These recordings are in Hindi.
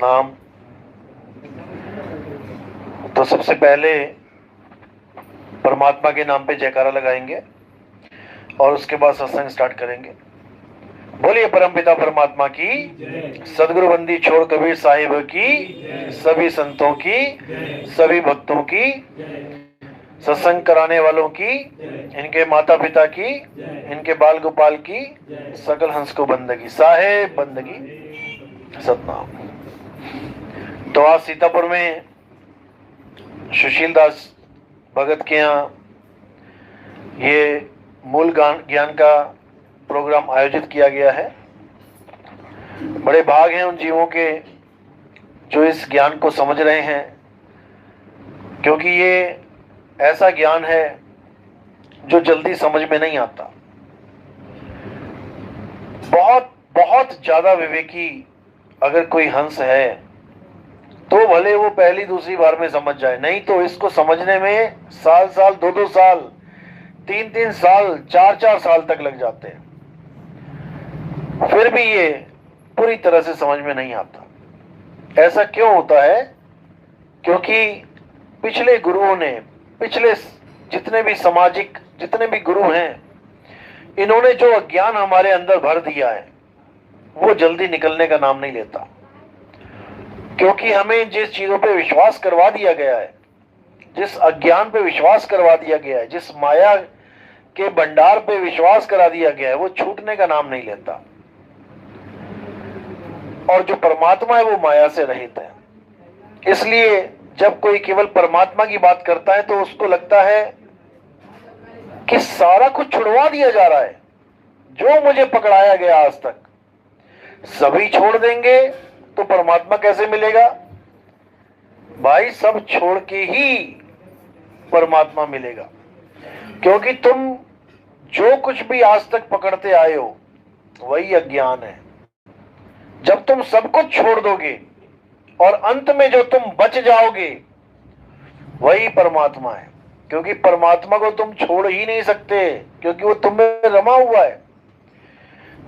नाम। तो सबसे पहले परमात्मा के नाम पे जयकारा लगाएंगे और उसके बाद सत्संग स्टार्ट करेंगे। बोलिए परमपिता परमात्मा की, सदगुरु बंदी छोड़ कबीर साहिब की, सभी संतों की, सभी भक्तों की, सत्संग कराने वालों की, इनके माता पिता की, इनके बाल गोपाल की, सकल हंस को बंदगी, साहेब बंदगी, सतनाम। तो आज सीतापुर में सुशील दास भगत के यहाँ ये मूल ज्ञान का प्रोग्राम आयोजित किया गया है। बड़े भाग हैं उन जीवों के जो इस ज्ञान को समझ रहे हैं, क्योंकि ये ऐसा ज्ञान है जो जल्दी समझ में नहीं आता। बहुत बहुत ज्यादा विवेकी अगर कोई हंस है तो भले वो पहली दूसरी बार में समझ जाए, नहीं तो इसको समझने में साल साल, दो दो साल, तीन तीन साल, चार चार साल तक लग जाते हैं, फिर भी ये पूरी तरह से समझ में नहीं आता। ऐसा क्यों होता है? क्योंकि पिछले गुरुओं ने, पिछले जितने भी सामाजिक जितने भी गुरु हैं, इन्होंने जो अज्ञान हमारे अंदर भर दिया है वो जल्दी निकलने का नाम नहीं लेता। क्योंकि हमें जिस चीजों पे विश्वास करवा दिया गया है, जिस अज्ञान पे विश्वास करवा दिया गया है, जिस माया के भंडार पे विश्वास करा दिया गया है, वो छूटने का नाम नहीं लेता। और जो परमात्मा है वो माया से रहित है। इसलिए जब कोई केवल परमात्मा की बात करता है तो उसको लगता है कि सारा कुछ छुड़वा दिया जा रहा है, जो मुझे पकड़ाया गया आज तक सभी छोड़ देंगे तो परमात्मा कैसे मिलेगा? भाई सब छोड़ के ही परमात्मा मिलेगा। क्योंकि तुम जो कुछ भी आज तक पकड़ते आए हो वही अज्ञान है। जब तुम सब कुछ छोड़ दोगे और अंत में जो तुम बच जाओगे वही परमात्मा है। क्योंकि परमात्मा को तुम छोड़ ही नहीं सकते, क्योंकि वो तुम में रमा हुआ है।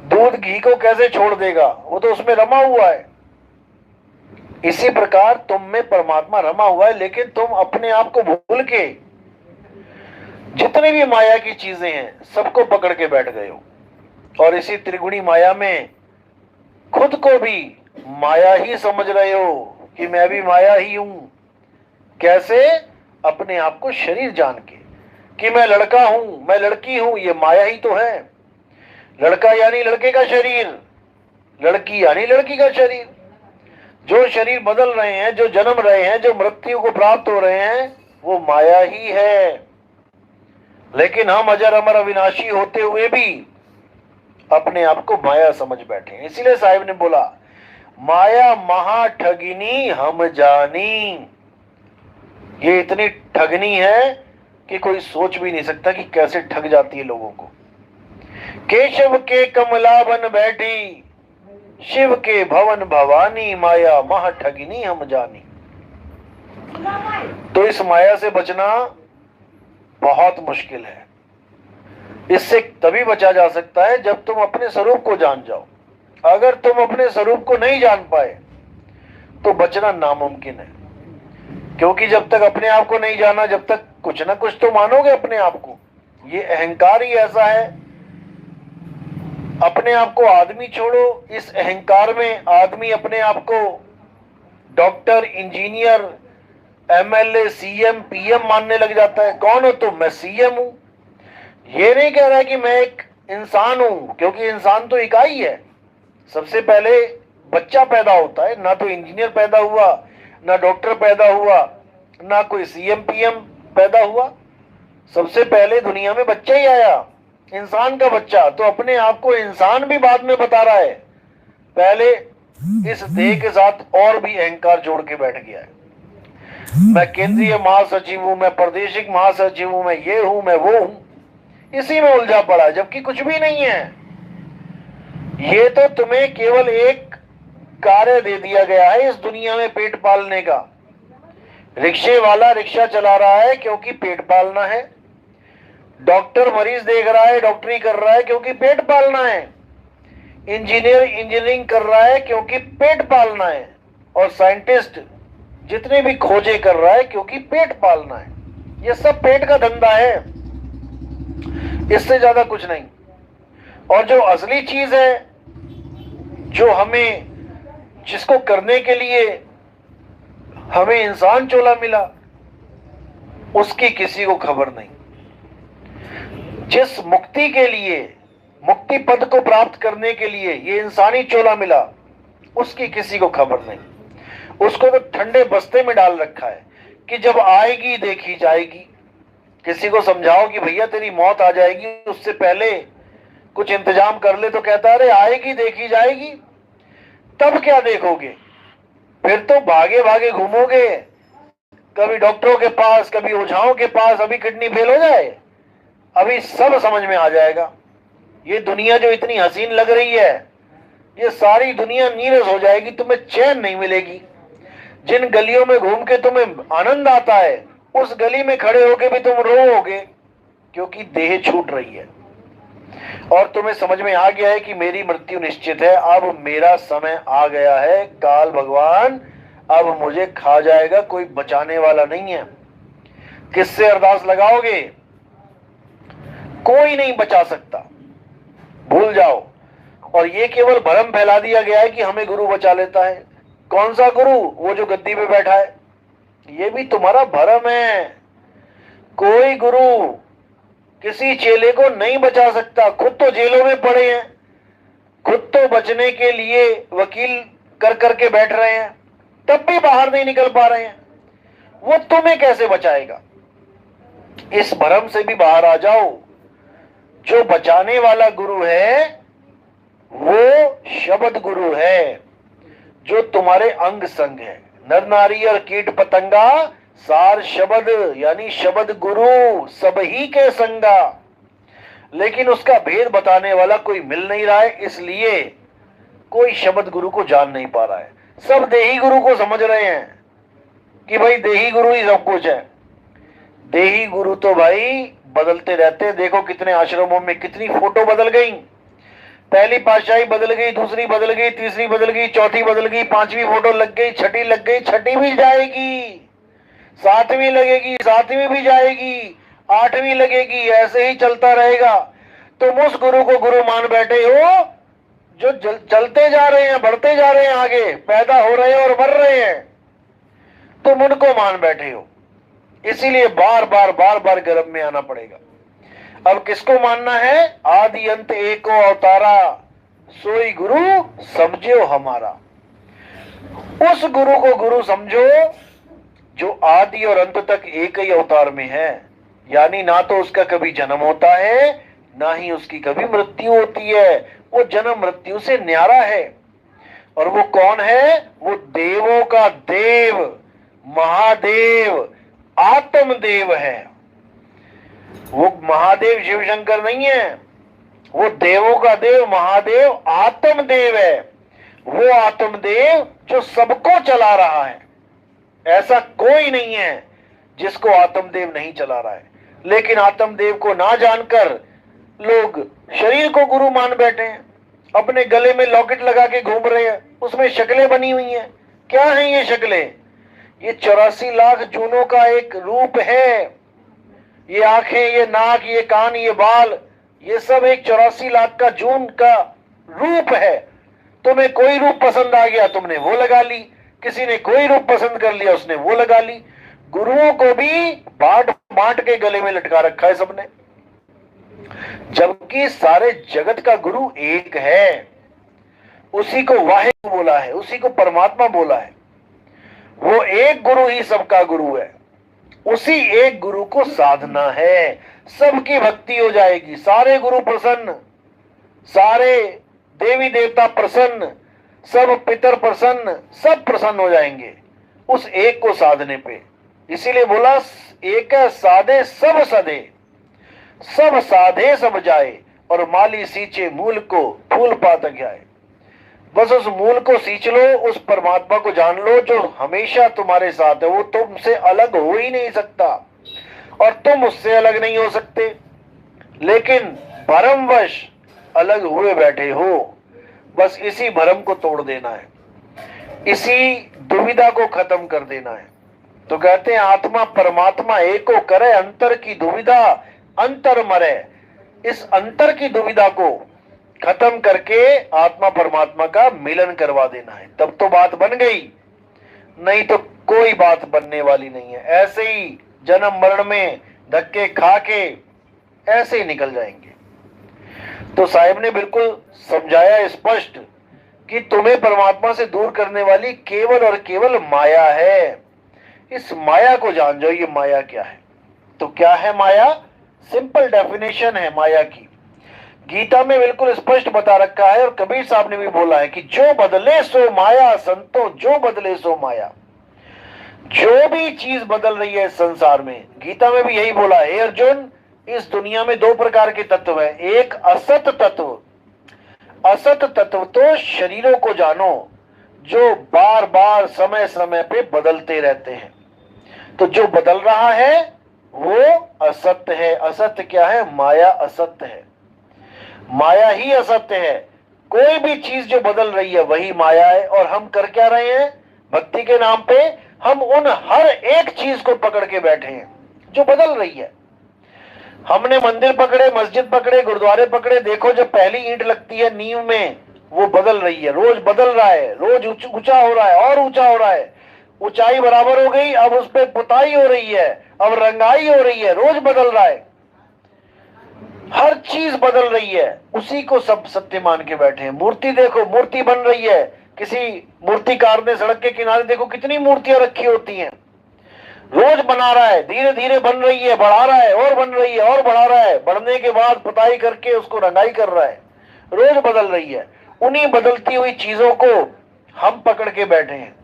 दूध घी को कैसे छोड़ देगा? वो तो उसमें रमा हुआ है। इसी प्रकार तुम में परमात्मा रमा हुआ है, लेकिन तुम अपने आप को भूल के जितनी भी माया की चीजें हैं सबको पकड़ के बैठ गए हो, और इसी त्रिगुणी माया में खुद को भी माया ही समझ रहे हो कि मैं भी माया ही हूं। कैसे? अपने आप को शरीर जान के कि मैं लड़का हूं, मैं लड़की हूं, ये माया ही तो है। लड़का यानी लड़के का शरीर, लड़की यानी लड़की का शरीर। जो शरीर बदल रहे हैं, जो जन्म रहे हैं, जो मृत्यु को प्राप्त हो रहे हैं, वो माया ही है। लेकिन हम अजर अमर अविनाशी होते हुए भी अपने आप को माया समझ बैठे। इसीलिए साहिब ने बोला, माया महा ठगिनी हम जानी। ये इतनी ठगनी है कि कोई सोच भी नहीं सकता कि कैसे ठग जाती है लोगों को। केशव के कमला बन बैठी, शिव के भवन भवानी, माया महा ठगिनी हम जानी। तो इस माया से बचना बहुत मुश्किल है। इससे तभी बचा जा सकता है जब तुम अपने स्वरूप को जान जाओ। अगर तुम अपने स्वरूप को नहीं जान पाए तो बचना नामुमकिन है। क्योंकि जब तक अपने आप को नहीं जाना, जब तक कुछ ना कुछ तो मानोगे अपने आप को। ये अहंकार ही ऐसा है। अपने आप को आदमी छोड़ो, इस अहंकार में आदमी अपने आप को doctor, engineer, MLA, CM, PM मानने लग जाता है। कौन हो तुम? मैं सीएम हूं। ये नहीं कह रहा कि मैं एक इंसान हूं, क्योंकि इंसान तो इकाई है। सबसे पहले बच्चा पैदा होता है, ना तो इंजीनियर पैदा हुआ, ना डॉक्टर पैदा हुआ, ना कोई सीएम पीएम पैदा हुआ। सबसे पहले दुनिया में बच्चा ही आया, इंसान का बच्चा। तो अपने आप को इंसान भी बाद में बता रहा है, पहले इस देह के साथ और भी अहंकार जोड़ के बैठ गया है। मैं केंद्रीय महासचिव हूं, मैं प्रादेशिक महासचिव हूं, मैं ये हूं, मैं वो हूं। इसी में उलझा पड़ा, जबकि कुछ भी नहीं है। ये तो तुम्हें केवल एक कार्य दे दिया गया है इस दुनिया में, पेट पालने का। रिक्शे वाला रिक्शा चला रहा है क्योंकि पेट पालना है। डॉक्टर मरीज देख रहा है, डॉक्टरी कर रहा है क्योंकि पेट पालना है। इंजीनियर इंजीनियरिंग कर रहा है क्योंकि पेट पालना है। और साइंटिस्ट जितने भी खोजे कर रहा है, क्योंकि पेट पालना है, ये सब पेट का धंधा है, इससे ज्यादा कुछ नहीं। और जो असली चीज है, जो हमें, जिसको करने के लिए हमें इंसान चोला मिला, उसकी किसी को खबर नहीं। जिस मुक्ति के लिए, मुक्ति पद को प्राप्त करने के लिए ये इंसानी चोला मिला, उसकी किसी को खबर नहीं। उसको तो ठंडे बस्ते में डाल रखा है कि जब आएगी देखी जाएगी। किसी को समझाओ कि भैया तेरी मौत आ जाएगी, उससे पहले कुछ इंतजाम कर ले, तो कहता है अरे आएगी देखी जाएगी। तब क्या देखोगे? फिर तो भागे भागे घूमोगे, कभी डॉक्टरों के पास, कभी ओझाओं के पास, अभी किडनी फेल हो जाए, अभी सब समझ में आ जाएगा। ये दुनिया जो इतनी हसीन लग रही है, ये सारी दुनिया नीरस हो जाएगी, तुम्हें चैन नहीं मिलेगी। जिन गलियों में घूम के तुम्हें आनंद आता है, उस गली में खड़े होके भी तुम रोओगे, क्योंकि देह छूट रही है और तुम्हें समझ में आ गया है कि मेरी मृत्यु निश्चित है, अब मेरा समय आ गया है, काल भगवान अब मुझे खा जाएगा, कोई बचाने वाला नहीं है। किससे अरदास लगाओगे? कोई नहीं बचा सकता, भूल जाओ। और ये केवल भ्रम फैला दिया गया है कि हमें गुरु बचा लेता है। कौन सा गुरु? वो जो गद्दी पे बैठा है। ये भी तुम्हारा भ्रम है। कोई गुरु किसी चेले को नहीं बचा सकता। खुद तो जेलों में पड़े हैं, खुद तो बचने के लिए वकील कर करके बैठ रहे हैं, तब भी बाहर नहीं निकल पा रहे हैं। वो तुम्हें कैसे बचाएगा? इस भ्रम से भी बाहर आ जाओ। जो बचाने वाला गुरु है वो शब्द गुरु है, जो तुम्हारे अंग संग है। नर नारी और कीट पतंगा सार शब्द, यानी शब्द गुरु सब ही के संगा। लेकिन उसका भेद बताने वाला कोई मिल नहीं रहा है, इसलिए कोई शब्द गुरु को जान नहीं पा रहा है। सब देही गुरु को समझ रहे हैं कि भाई देही गुरु ही सब कुछ है। देही गुरु तो भाई बदलते रहते। देखो कितने आश्रमों में कितनी फोटो बदल गई। पहली पातशाही बदल गई, दूसरी बदल गई, तीसरी बदल गई, चौथी बदल गई, पांचवी फोटो लग गई, छठी लग गई, छठी भी जाएगी, सातवीं लगेगी, सातवीं भी जाएगी, आठवीं लगेगी, ऐसे ही चलता रहेगा। तुम उस गुरु को गुरु मान बैठे हो जो चलते जा रहे हैं, बढ़ते जा रहे हैं, आगे पैदा हो रहे हैं और मर रहे हैं, तुम उनको मान बैठे हो। इसीलिए बार बार बार बार गर्भ में आना पड़ेगा। अब किसको मानना है? आदि अंत एको अवतारा, सोई गुरु समझो हमारा। उस गुरु को गुरु समझो जो आदि और अंत तक एक ही अवतार में है। यानी ना तो उसका कभी जन्म होता है, ना ही उसकी कभी मृत्यु होती है। वो जन्म मृत्यु से न्यारा है। और वो कौन है? वो देवों का देव, महादेव, आत्मदेव है। वो महादेव शिव शंकर नहीं है, वो देवों का देव, महादेव, आत्मदेव है। वो आत्मदेव जो सबको चला रहा है। ऐसा कोई नहीं है जिसको आत्मदेव नहीं चला रहा है। लेकिन आत्मदेव को ना जानकर लोग शरीर को गुरु मान बैठे हैं। अपने गले में लॉकेट लगा के घूम रहे हैं, उसमें शक्लें बनी हुई हैं। क्या हैं ये शक्लें? ये 84 लाख जूनों का एक रूप है। ये आंखें, ये नाक, ये कान, ये बाल, ये सब एक 84 लाख का जून का रूप है। तुम्हें कोई रूप पसंद आ गया, तुमने वो लगा ली। किसी ने कोई रूप पसंद कर लिया, उसने वो लगा ली। गुरुओं को भी बांट बांट के गले में लटका रखा है सबने, जबकि सारे जगत का गुरु एक है। उसी को वाहिद बोला है, उसी को परमात्मा बोला है। वो एक गुरु ही सबका गुरु है। उसी एक गुरु को साधना है, सबकी भक्ति हो जाएगी। सारे गुरु प्रसन्न, सारे देवी देवता प्रसन्न, सब पितर प्रसन्न, सब प्रसन्न हो जाएंगे उस एक को साधने पे। इसीलिए बोला एक साधे सब सधे, सब साधे सब जाए, और माली सींचे मूल को फूल पात जाए। बस उस मूल को सींच लो, उस परमात्मा को जान लो जो हमेशा तुम्हारे साथ है। वो तुमसे अलग हो ही नहीं सकता और तुम उससे अलग नहीं हो सकते, लेकिन भ्रमवश अलग हुए बैठे हो। बस इसी भ्रम को तोड़ देना है। इसी दुविधा को खत्म कर देना है। तो कहते हैं आत्मा परमात्मा एको करे, अंतर की दुविधा अंतर मरे। इस अंतर की दुविधा को खत्म करके आत्मा परमात्मा का मिलन करवा देना है, तब तो बात बन गई, नहीं तो कोई बात बनने वाली नहीं है। ऐसे ही जन्म मरण में धक्के खा के ऐसे ही निकल जाएंगे। तो साहिब ने बिल्कुल समझाया स्पष्ट कि तुम्हें परमात्मा से दूर करने वाली केवल और केवल माया है। इस माया को जान जाओ, ये माया क्या है। तो क्या है माया? सिंपल डेफिनेशन है माया की, गीता में बिल्कुल स्पष्ट बता रखा है। और कबीर साहब ने भी बोला है कि जो बदले सो माया, संतो जो बदले सो माया। जो भी चीज बदल रही है संसार में, गीता में भी यही बोला है, अर्जुन इस दुनिया में दो प्रकार के तत्व है। एक असत तत्व, असत तत्व तो शरीरों को जानो जो बार बार समय समय पे बदलते रहते हैं। तो जो बदल रहा है वो असत्य है। असत्य क्या है? माया असत्य है, माया ही असत्य है। कोई भी चीज जो बदल रही है वही माया है। और हम कर क्या रहे हैं? भक्ति के नाम पे हम उन हर एक चीज को पकड़ के बैठे हैं जो बदल रही है। हमने मंदिर पकड़े, मस्जिद पकड़े, गुरुद्वारे पकड़े। देखो जब पहली ईंट लगती है नींव में, वो बदल रही है, रोज बदल रहा है, रोज ऊंचा हो रहा है और ऊंचा हो रहा है। ऊंचाई बराबर हो गई, अब उस पर पुताई हो रही है, अब रंगाई हो रही है, रोज बदल रहा है, हर चीज बदल रही है। उसी को सब सत्य मान के बैठे हैं। मूर्ति देखो, मूर्ति बन रही है, किसी मूर्तिकार ने सड़क के किनारे देखो कितनी मूर्तियां रखी होती हैं, रोज बना रहा है, धीरे धीरे बन रही है, बढ़ा रहा है और बन रही है और बढ़ा रहा है, बढ़ने के बाद पुताई करके उसको रंगाई कर रहा है, रोज बदल रही है। उन्हीं बदलती हुई चीजों को हम पकड़ के बैठे हैं।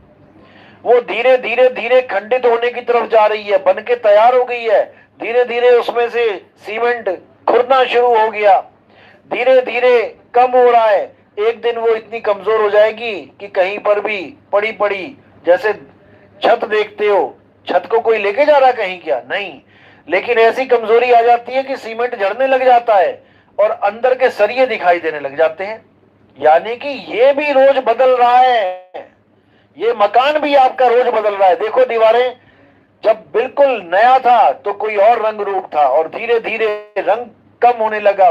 वो धीरे धीरे धीरे खंडित होने की तरफ जा रही है, बन के तैयार हो गई है, धीरे धीरे उसमें से सीमेंट खुरना शुरू हो गया, धीरे धीरे कम हो रहा है। एक दिन वो इतनी कमजोर हो जाएगी कि कहीं पर भी पड़ी पड़ी, जैसे छत देखते हो, छत को कोई लेके जा रहा कहीं क्या? नहीं, लेकिन ऐसी कमजोरी आ जाती है कि सीमेंट झड़ने लग जाता है और अंदर के सरिये दिखाई देने लग जाते हैं। यानी कि ये भी रोज बदल रहा है, ये मकान भी आपका रोज बदल रहा है। देखो दीवारें जब बिल्कुल नया था तो कोई और रंग रूप था, और धीरे धीरे रंग कम होने लगा,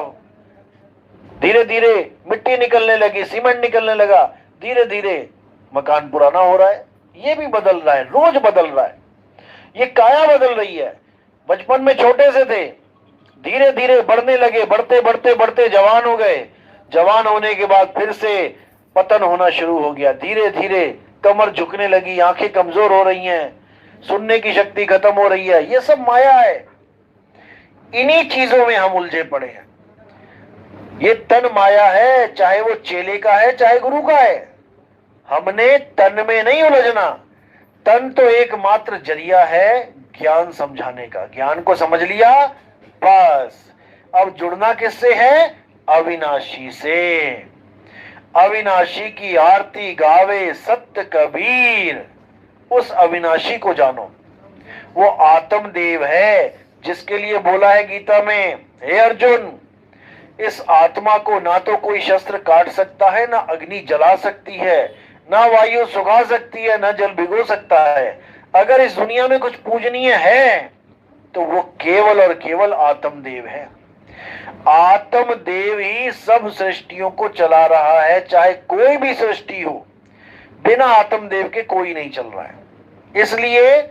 धीरे धीरे मिट्टी निकलने लगी, सीमेंट निकलने लगा, धीरे धीरे मकान पुराना हो रहा है। ये भी बदल रहा है, रोज बदल रहा है। ये काया बदल रही है। बचपन में छोटे से थे, धीरे धीरे बढ़ने लगे, बढ़ते बढ़ते बढ़ते जवान हो गए, जवान होने के बाद फिर से पतन होना शुरू हो गया, धीरे धीरे कमर झुकने लगी, आंखें कमजोर हो रही हैं, सुनने की शक्ति खत्म हो रही है। ये सब माया है। इन्हीं चीजों में हम उलझे पड़े हैं। ये तन माया है, चाहे वो चेले का है चाहे गुरु का है। हमने तन में नहीं उलझना। तन तो एकमात्र जरिया है ज्ञान समझाने का। ज्ञान को समझ लिया बस, अब जुड़ना किससे है? अविनाशी से। अविनाशी की आरती गावे सत्य कबीर। उस अविनाशी को जानो, वो आत्मदेव है जिसके लिए बोला है गीता में, हे अर्जुन इस आत्मा को ना तो कोई शस्त्र काट सकता है, ना अग्नि जला सकती है, ना वायु सुखा सकती है, ना जल भिगो सकता है। अगर इस दुनिया में कुछ पूजनीय है तो वो केवल और केवल आत्मदेव है। आत्मदेव ही सब सृष्टियों को चला रहा है, चाहे कोई भी सृष्टि हो, बिना आत्मदेव के कोई नहीं चल रहा है। इसलिए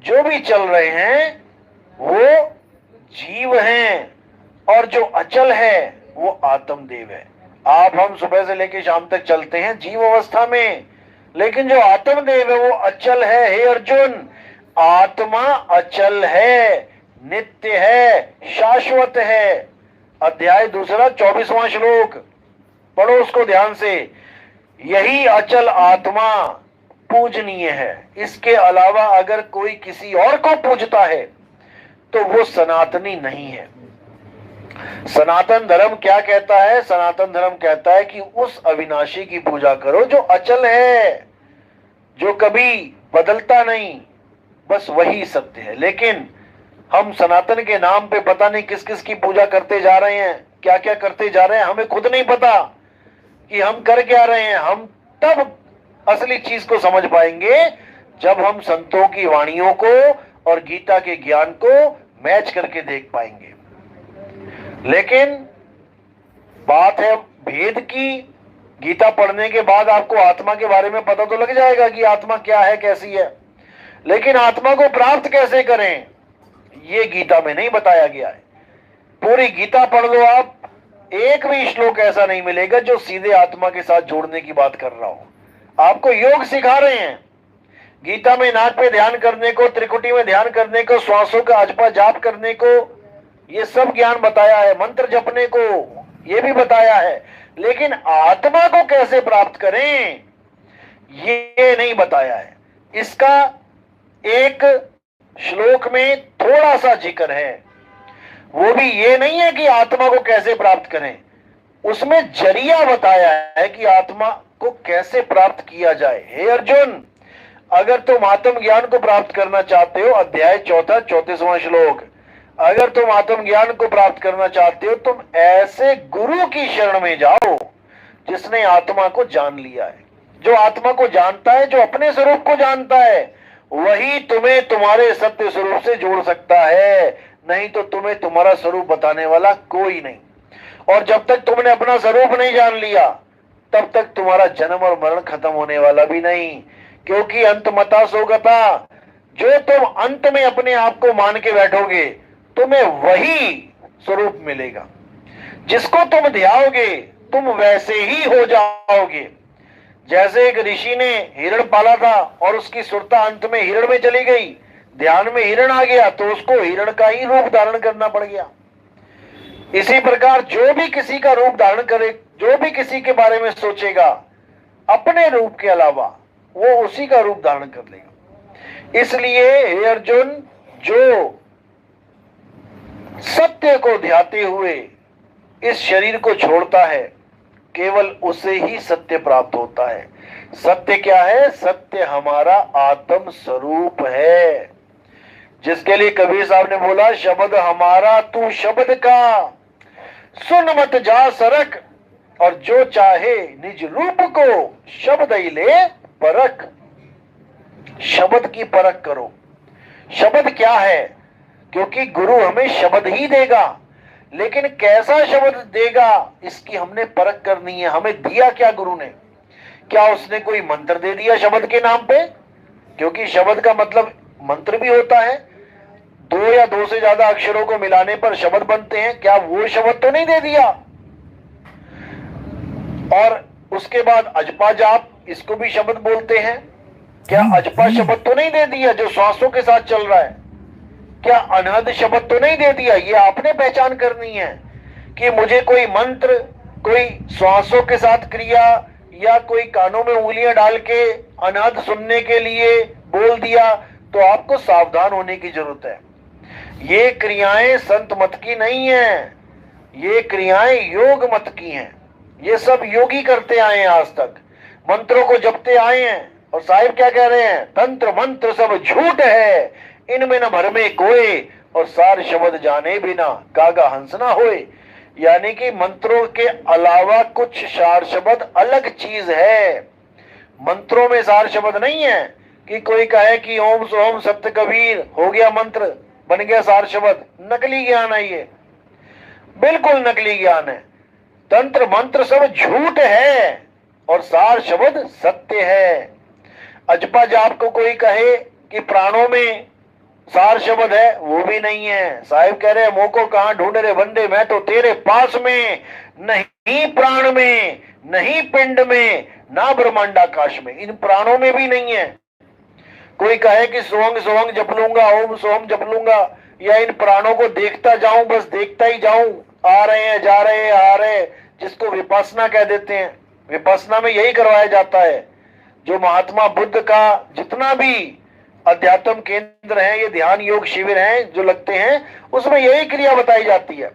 जो भी चल रहे हैं वो जीव हैं, और जो अचल है वो आत्मदेव है। आप हम सुबह से लेकर शाम तक चलते हैं जीव अवस्था में, लेकिन जो आत्मदेव है वो अचल है। हे अर्जुन, आत्मा अचल है, नित्य है, शाश्वत है। अध्याय 2 24वां श्लोक पढ़ो उसको ध्यान से। यही अचल आत्मा पूजनीय है। इसके अलावा अगर कोई किसी और को पूजता है तो वो सनातनी नहीं है। सनातन धर्म क्या कहता है? सनातन धर्म कहता है कि उस अविनाशी की पूजा करो जो अचल है, जो कभी बदलता नहीं, बस वही सत्य है। लेकिन हम सनातन के नाम पे पता नहीं किस किस की पूजा करते जा रहे हैं, क्या क्या करते जा रहे हैं, हमें खुद नहीं पता कि हम कर क्या रहे हैं। हम तब असली चीज को समझ पाएंगे जब हम संतों की वाणियों को और गीता के ज्ञान को मैच करके देख पाएंगे। लेकिन बात है भेद की। गीता पढ़ने के बाद आपको आत्मा के बारे में पता तो लग जाएगा कि आत्मा क्या है, कैसी है, लेकिन आत्मा को प्राप्त कैसे करें ये गीता में नहीं बताया गया है। पूरी गीता पढ़ लो आप, एक भी श्लोक ऐसा नहीं मिलेगा जो सीधे आत्मा के साथ जोड़ने की बात कर रहा हो। आपको योग सिखा रहे हैं। गीता में नाक पे ध्यान करने को, त्रिकुटी में ध्यान करने को, श्वासों का अजपा जाप करने को, ये सब ज्ञान बताया है। मंत्र जपने को ये भी बताया है, लेकिन आत्मा को कैसे प्राप्त करें ये नहीं बताया है। इसका एक श्लोक में थोड़ा सा जिक्र है, वो भी ये नहीं है कि आत्मा को कैसे प्राप्त करें, उसमें जरिया बताया है कि आत्मा को कैसे प्राप्त किया जाए। हे अर्जुन, अगर तुम आत्म ज्ञान को प्राप्त करना चाहते हो, अध्याय 4 34वां श्लोक, अगर तुम आत्म ज्ञान को प्राप्त करना चाहते हो तुम ऐसे गुरु की शरण में जाओ जिसने आत्मा को जान लिया है। जो आत्मा को जानता है, जो अपने स्वरूप को जानता है, वही तुम्हें तुम्हारे सत्य स्वरूप से जोड़ सकता है, नहीं तो तुम्हें तुम्हारा स्वरूप बताने वाला कोई नहीं। और जब तक तुमने अपना स्वरूप नहीं जान लिया तब तक तुम्हारा जन्म और मरण खत्म होने वाला भी नहीं, क्योंकि अंत मता सोगता, जो तुम अंत में अपने आप को मान के बैठोगे तुम्हें वही स्वरूप मिलेगा। जिसको तुम ध्याओगे तुम वैसे ही हो जाओगे। जैसे एक ऋषि ने हिरण पाला था और उसकी सुरता अंत में हिरण में चली गई, ध्यान में हिरण आ गया तो उसको हिरण का ही रूप धारण करना पड़ गया। इसी प्रकार जो भी किसी का रूप धारण करे, जो भी किसी के बारे में सोचेगा, अपने रूप के अलावा वो उसी का रूप धारण कर लेगा। इसलिए हे अर्जुन, जो सत्य को ध्याते हुए इस शरीर को छोड़ता है केवल उसे ही सत्य प्राप्त होता है। सत्य क्या है? सत्य हमारा आत्म स्वरूप है, जिसके लिए कबीर साहब ने बोला, शब्द हमारा तू शब्द का, सुन मत जा सरक, और जो चाहे निज रूप को शब्द ही ले परख। शब्द की परख करो। शब्द क्या है? क्योंकि गुरु हमें शब्द ही देगा, लेकिन कैसा शब्द देगा इसकी हमने परख करनी है। हमें दिया क्या गुरु ने? क्या उसने कोई मंत्र दे दिया शब्द के नाम पे? क्योंकि शब्द का मतलब मंत्र भी होता है, 2 या 2 से ज्यादा अक्षरों को मिलाने पर शब्द बनते हैं। क्या वो शब्द तो नहीं दे दिया? और उसके बाद अजपा जाप, इसको भी शब्द बोलते हैं। क्या अजपा शब्द तो नहीं दे दिया जो श्वासों के साथ चल रहा है? क्या अनहद शब्द तो नहीं दे दिया? ये आपने पहचान करनी है कि मुझे कोई मंत्र, कोई श्वासों के साथ क्रिया, या कोई कानों में उंगलियां डाल के अनहद सुनने के लिए बोल दिया, तो आपको सावधान होने की जरूरत है। ये क्रियाएं संत मत की नहीं है, ये क्रियाएं योग मत की हैं। ये सब योगी करते आए हैं आज तक, मंत्रों को जपते आए हैं। और साहिब क्या कह रहे हैं? तंत्र मंत्र सब झूठ है, इनमें न भरमे कोय, और सार शब्द जाने बिना कागा हंस ना होए। यानी कि मंत्रों के अलावा कुछ सार शब्द अलग चीज है। मंत्रों में सार शब्द नहीं है कि कोई कहे कि ओम सोम सत्य कबीर हो गया मंत्र, बन गया सार शब्द। नकली ज्ञान है ये, बिल्कुल नकली ज्ञान है। तंत्र मंत्र सब झूठ है और सार शब्द सत्य है। अजपा जाप को कोई कहे कि प्राणों में सार शब्द है, वो भी नहीं है। साहिब कह रहे हैं, मोको कहां ढूंढ रहे बंदे, मैं तो तेरे पास में, नहीं प्राण में, नहीं पिंड में, ना ब्रह्मांडाकाश में। इन प्राणों में भी नहीं है। कोई कहे कि सोहंग सोहंग जप लूंगा, ओम सोहम जप लूंगा, या इन प्राणों को देखता जाऊं, बस देखता ही जाऊं, आ रहे हैं, जा रहे हैं, आ रहे हैं, जिसको विपස්සना कह देते हैं। विपස්සना में यही करवाया जाता है। जो महात्मा बुद्ध का जितना भी अध्यात्म केंद्र है, ये ध्यान योग शिविर हैं जो लगते हैं, उसमें यही क्रिया बताई जाती है।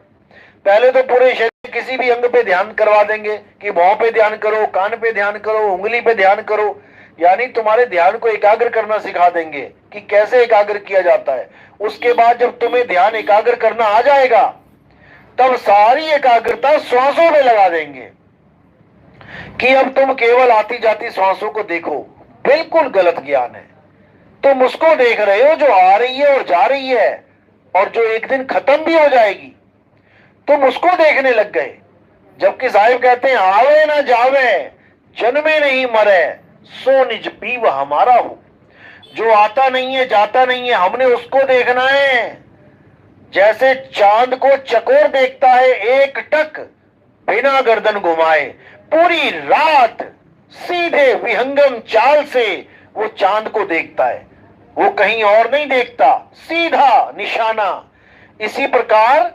पहले तो पूरे शरीर किसी भी अंग पे ध्यान करवा देंगे कि भौं पे ध्यान करो, कान पे ध्यान करो, उंगली पे ध्यान करो, यानी तुम्हारे ध्यान को एकाग्र करना सिखा देंगे कि कैसे एकाग्र किया जाता है। उसके बाद जब तुम्हें ध्यान एकाग्र करना आ जाएगा तब सारी एकाग्रता श्वासों में लगा देंगे। कि अब तुम केवल आती जाती श्वासों को देखो, बिल्कुल गलत ज्ञान है। तुम उसको देख रहे हो जो आ रही है और जा रही है और जो एक दिन खत्म भी हो जाएगी, तुम उसको देखने लग गए। जबकि साहिब कहते हैं आवे ना जावे, जन्मे नहीं मरे, सो निज पीव हमारा हो। जो आता नहीं है जाता नहीं है, हमने उसको देखना है। जैसे चांद को चकोर देखता है एक टक बिना गर्दन घुमाए, पूरी रात सीधे विहंगम चाल से वो चांद को देखता है, वो कहीं और नहीं देखता, सीधा निशाना। इसी प्रकार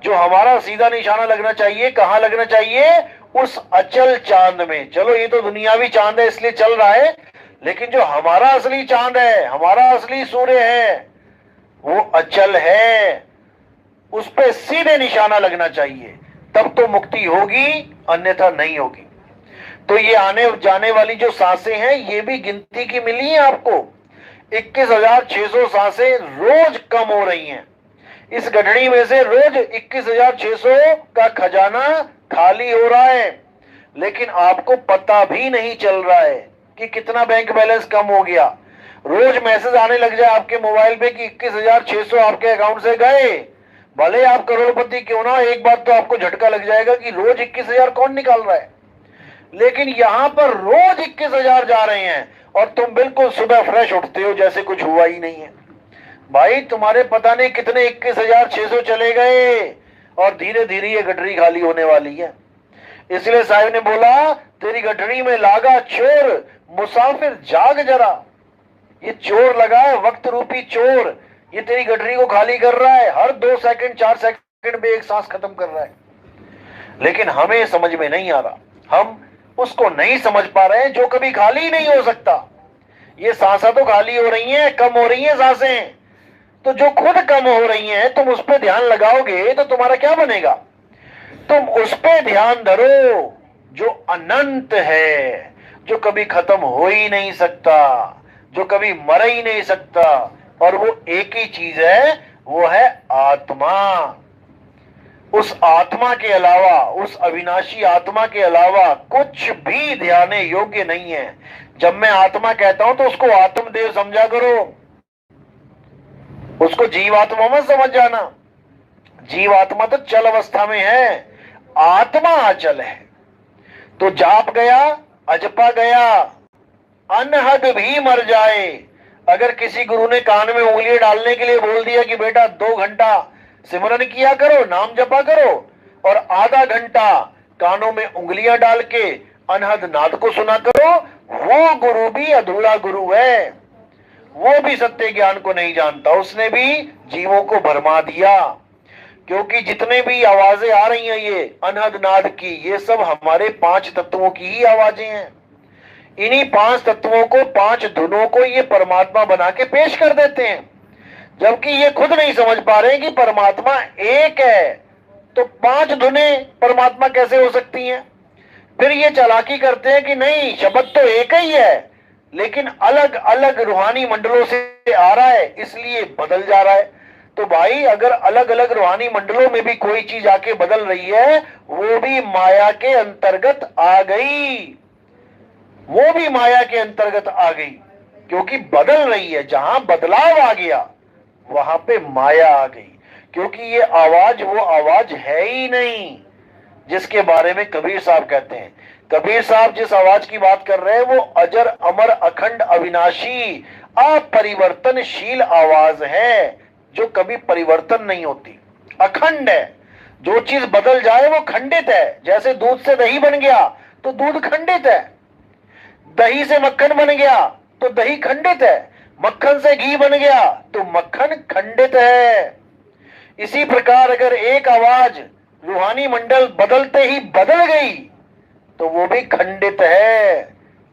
जो हमारा सीधा निशाना लगना चाहिए, कहां लगना चाहिए? उस अचल चांद में। चलो ये तो दुनियावी चांद है इसलिए चल रहा है, लेकिन जो हमारा असली चांद है, हमारा असली सूर्य है, वो अचल है, उस पे सीधे निशाना लगना चाहिए, तब तो मुक्ति होगी, अन्यथा नहीं होगी। तो ये आने जाने वाली जो सांसें हैं, ये भी गिनती की मिली है आपको। 21,600 सांसें रोज कम हो रही हैं। इस गठड़ी में से रोज 21,600 का खजाना खाली हो रहा है, लेकिन आपको पता भी नहीं चल रहा है कि कितना बैंक बैलेंस कम हो गया। रोज मैसेज आने लग जाए आपके मोबाइल पे कि 21,600 आपके अकाउंट से गए, भले आप करोड़पति क्यों ना, एक बात तो आपको झटका लग जाएगा कि रोज 21,000 कौन निकाल रहा है। लेकिन यहां पर रोज 21,000 जा रहे हैं और तुम बिल्कुल सुबह फ्रेश उठते हो जैसे कुछ हुआ ही नहीं है। भाई तुम्हारे पता नहीं कितने 21,600 चले गए और धीरे धीरे ये गठरी खाली होने वाली है। इसलिए साहिब ने बोला तेरी गठरी में लागा चोर, मुसाफिर जाग जरा। ये चोर लगा है, वक्त रूपी चोर, ये तेरी गठरी को खाली कर रहा है, हर 2 सेकंड 4 सेकंड में एक सांस खत्म कर रहा है। लेकिन हमें समझ में नहीं आ रहा, हम उसको नहीं समझ पा रहे हैं जो कभी खाली नहीं हो सकता। ये सांसें तो खाली हो रही हैं, कम हो रही हैं सांसें, तो जो खुद कम हो रही हैं तुम उस पर ध्यान लगाओगे तो तुम्हारा क्या बनेगा? तुम उस पे ध्यान धरो जो अनंत है, जो कभी खत्म हो ही नहीं सकता, जो कभी मर ही नहीं सकता, और वो एक ही चीज है, वो है आत्मा। उस आत्मा के अलावा, उस अविनाशी आत्मा के अलावा कुछ भी ध्यान योग्य नहीं है। जब मैं आत्मा कहता हूं तो उसको आत्मदेव समझा करो, उसको जीवात्मा मत समझ जाना। जीवात्मा तो चल अवस्था में है, आत्मा अचल है। तो जाप गया, अजपा गया, अनहद भी मर जाए। अगर किसी गुरु ने कान में उंगलियां डालने के लिए बोल दिया कि बेटा 2 घंटा सिमरन किया करो, नाम जपा करो, और आधा घंटा कानों में उंगलियां डाल के अनहद नाद को सुना करो, वो गुरु भी अधूरा गुरु है, वो भी सत्य ज्ञान को नहीं जानता, उसने भी जीवों को भरमा दिया। क्योंकि जितने भी आवाजें आ रही हैं ये अनहद नाद की, ये सब हमारे 5 तत्वों की ही आवाजें हैं। इन्हीं 5 तत्वों को, 5 धुनों को ये परमात्मा बना के पेश कर देते हैं, जबकि ये खुद नहीं समझ पा रहे कि परमात्मा एक है। तो 5 धुनें परमात्मा कैसे हो सकती हैं? फिर ये चालाकी करते हैं कि नहीं, शब्द तो एक ही है लेकिन अलग अलग रूहानी मंडलों से आ रहा है इसलिए बदल जा रहा है। तो भाई अगर अलग अलग रूहानी मंडलों में भी कोई चीज आके बदल रही है, वो भी माया के अंतर्गत आ गई, वो भी माया के अंतर्गत आ गई, क्योंकि बदल रही है। जहां बदलाव आ गया वहां पे माया आ गई, क्योंकि ये आवाज वो आवाज है ही नहीं जिसके बारे में कबीर साहब कहते हैं। कबीर साहब जिस आवाज की बात कर रहे हैं वो अजर अमर अखंड अविनाशी अपरिवर्तनशील आवाज है, जो कभी परिवर्तन नहीं होती, अखंड है। जो चीज बदल जाए वो खंडित है। जैसे दूध से दही बन गया तो दूध खंडित है, दही से मक्खन बन गया तो दही खंडित है, मक्खन से घी बन गया तो मक्खन खंडित है। इसी प्रकार अगर एक आवाज रूहानी मंडल बदलते ही बदल गई तो वो भी खंडित है,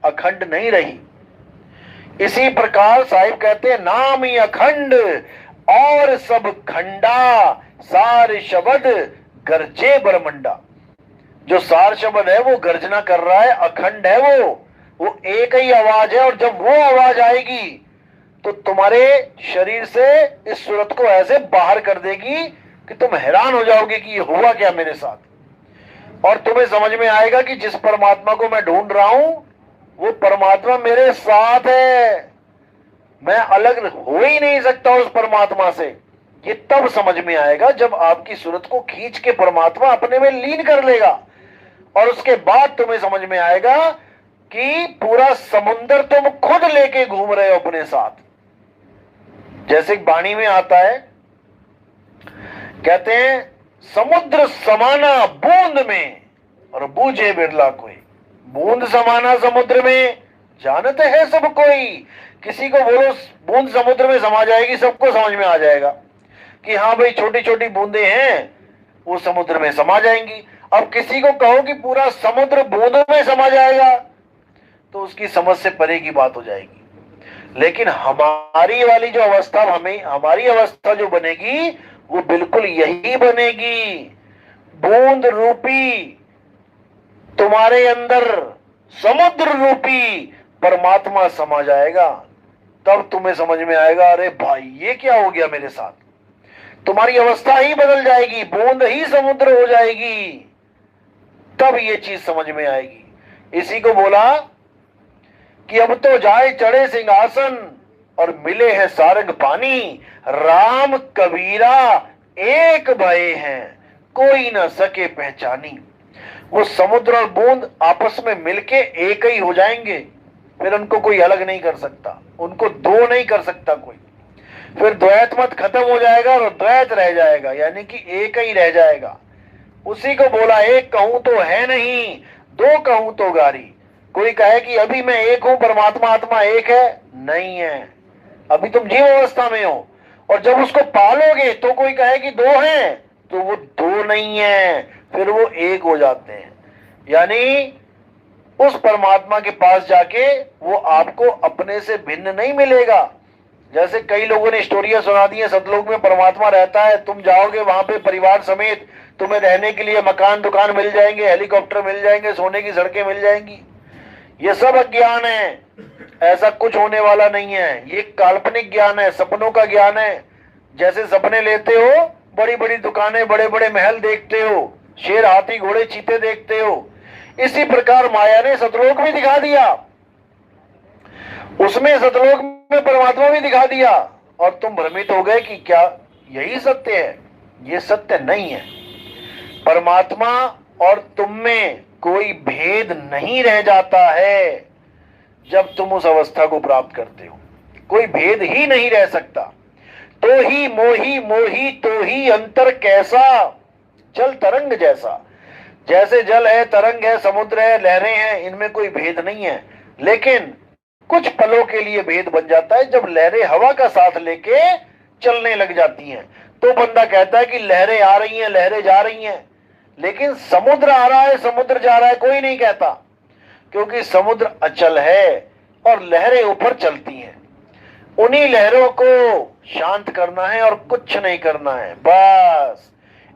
अखंड नहीं रही। इसी प्रकार साहिब कहते हैं नाम ही अखंड और सब खंडा, सार शब्द गर्जे बरमंडा। जो सार शब्द है वो गर्जना कर रहा है, अखंड है वो एक ही आवाज है। और जब वो आवाज आएगी तो तुम्हारे शरीर से इस सूरत को ऐसे बाहर कर देगी कि तुम हैरान हो जाओगे कि ये हुआ क्या मेरे साथ। और तुम्हें समझ में आएगा कि जिस परमात्मा को मैं ढूंढ रहा हूं वो परमात्मा मेरे साथ है, मैं अलग हो ही नहीं सकता उस परमात्मा से। ये तब समझ में आएगा जब आपकी सूरत को खींच के परमात्मा अपने में लीन कर लेगा, और उसके बाद तुम्हें समझ में आएगा कि पूरा समुंदर तुम खुद लेके घूम रहे हो अपने साथ। जैसे वाणी में आता है, कहते हैं समुद्र समाना बूंद में और बूझे बिरला कोई। बूंद समाना समुद्र में जानते हैं सब कोई। किसी को बोलो बूंद समुद्र में समा जाएगी, सबको समझ में आ जाएगा कि हाँ भाई छोटी छोटी बूंदे हैं, वो समुद्र में समा जाएंगी। अब किसी को कहो कि पूरा समुद्र बूंद में समा जाएगा तो उसकी समझ से परे की बात हो जाएगी। लेकिन हमारी वाली जो अवस्था, हमारी अवस्था जो बनेगी वो बिल्कुल यही बनेगी। बूंद रूपी तुम्हारे अंदर समुद्र रूपी परमात्मा समा जाएगा, तब तुम्हें समझ में आएगा अरे भाई ये क्या हो गया मेरे साथ। तुम्हारी अवस्था ही बदल जाएगी, बूंद ही समुद्र हो जाएगी, तब ये चीज समझ में आएगी। इसी को बोला कि अब तो जाए चढ़े सिंहासन और मिले हैं सारंग पानी, राम कबीरा एक भये हैं कोई न सके पहचानी। वो समुद्र और बूंद आपस में मिलके एक ही हो जाएंगे, फिर उनको कोई अलग नहीं कर सकता, उनको दो नहीं कर सकता कोई। फिर द्वैत मत खत्म हो जाएगा और द्वैत रह जाएगा, यानी कि एक ही रह जाएगा। उसी को बोला एक कहूं तो है नहीं, दो कहूं तो गारी। कोई कहे कि अभी मैं एक हूं, परमात्मा आत्मा एक है, नहीं है, अभी तुम जीव अवस्था में हो। और जब उसको पालोगे तो कोई कहे कि दो हैं, तो वो दो नहीं है, फिर वो एक हो जाते हैं। यानी उस परमात्मा के पास जाके वो आपको अपने से भिन्न नहीं मिलेगा। जैसे कई लोगों ने स्टोरियां सुना दी है, सतलोक में परमात्मा रहता है, तुम जाओगे वहां पे परिवार समेत, तुम्हें रहने के लिए मकान दुकान मिल जाएंगे, हेलीकॉप्टर मिल जाएंगे, सोने की सड़कें मिल जाएंगी। ये सब अज्ञान है, ऐसा कुछ होने वाला नहीं है। ये काल्पनिक ज्ञान है, सपनों का ज्ञान है। जैसे सपने लेते हो, बड़ी बड़ी दुकानें, बड़े बड़े महल देखते हो, शेर हाथी घोड़े चीते देखते हो, इसी प्रकार माया ने सतलोक भी दिखा दिया, उसमें सतलोक में परमात्मा भी दिखा दिया, और तुम भ्रमित हो गए कि क्या यही सत्य है। ये सत्य नहीं है। परमात्मा और तुम में कोई भेद नहीं रह जाता है जब तुम उस अवस्था को प्राप्त करते हो, कोई भेद ही नहीं रह सकता। तो ही मोही मोही तो ही अंतर कैसा, जल तरंग जैसा। जैसे जल है, तरंग है, समुद्र है, लहरें हैं, इनमें कोई भेद नहीं है। लेकिन कुछ पलों के लिए भेद बन जाता है, जब लहरें हवा का साथ लेके चलने लग जाती हैं तो बंदा कहता है कि लहरें आ रही हैं, लहरें जा रही हैं। लेकिन समुद्र आ रहा है, समुद्र जा रहा है, कोई नहीं कहता, क्योंकि समुद्र अचल है और लहरें ऊपर चलती हैं। उन्हीं लहरों को शांत करना है और कुछ नहीं करना है, बस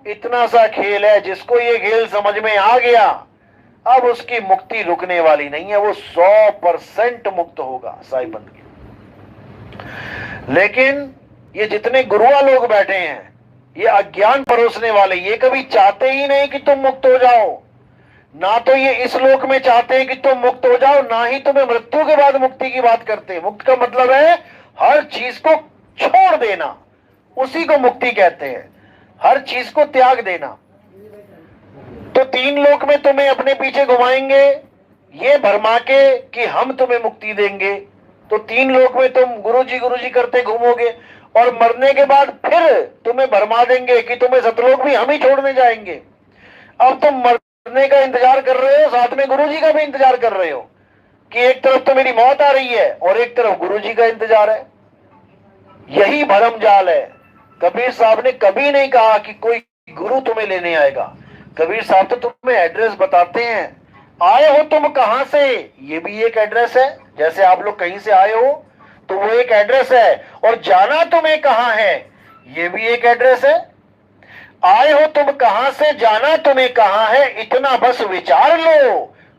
इतना सा खेल है। जिसको ये खेल समझ में आ गया, अब उसकी मुक्ति रुकने वाली नहीं है, वो 100% मुक्त होगा साईं के। लेकिन ये जितने गुरुआ लोग बैठे हैं, ये अज्ञान परोसने वाले, ये कभी चाहते ही नहीं कि तुम मुक्त हो जाओ। ना तो ये इस लोक में चाहते हैं कि तुम मुक्त हो जाओ, ना ही तुम्हें मृत्यु के बाद मुक्ति की बात करते हैं। मुक्त का मतलब है हर चीज को छोड़ देना, उसी को मुक्ति कहते हैं, हर चीज को त्याग देना। तो तीन लोक में तुम्हें अपने पीछे घुमाएंगे ये भरमा के कि हम तुम्हें मुक्ति देंगे, तो तीन लोक में तुम गुरुजी करते घूमोगे, और मरने के बाद फिर तुम्हें भरमा देंगे कि तुम्हें सतलोक भी हम ही छोड़ने जाएंगे। अब तुम मरने का इंतजार कर रहे हो, साथ में गुरुजी का भी इंतजार कर रहे हो कि एक तरफ तो मेरी मौत आ रही है और एक तरफ गुरुजी का इंतजार है। यही भरम जाल है। कबीर साहब ने कभी नहीं कहा कि कोई गुरु तुम्हें लेने आएगा। कबीर साहब तो तुम्हें एड्रेस बताते हैं, आए हो तुम कहां से, ये भी एक एड्रेस है। जैसे आप लोग कहीं से आए हो तो वो एक एड्रेस है, और जाना तुम्हें कहां है ये भी एक एड्रेस है। आए हो तुम कहां से, जाना तुम्हें कहां है, इतना बस विचार लो,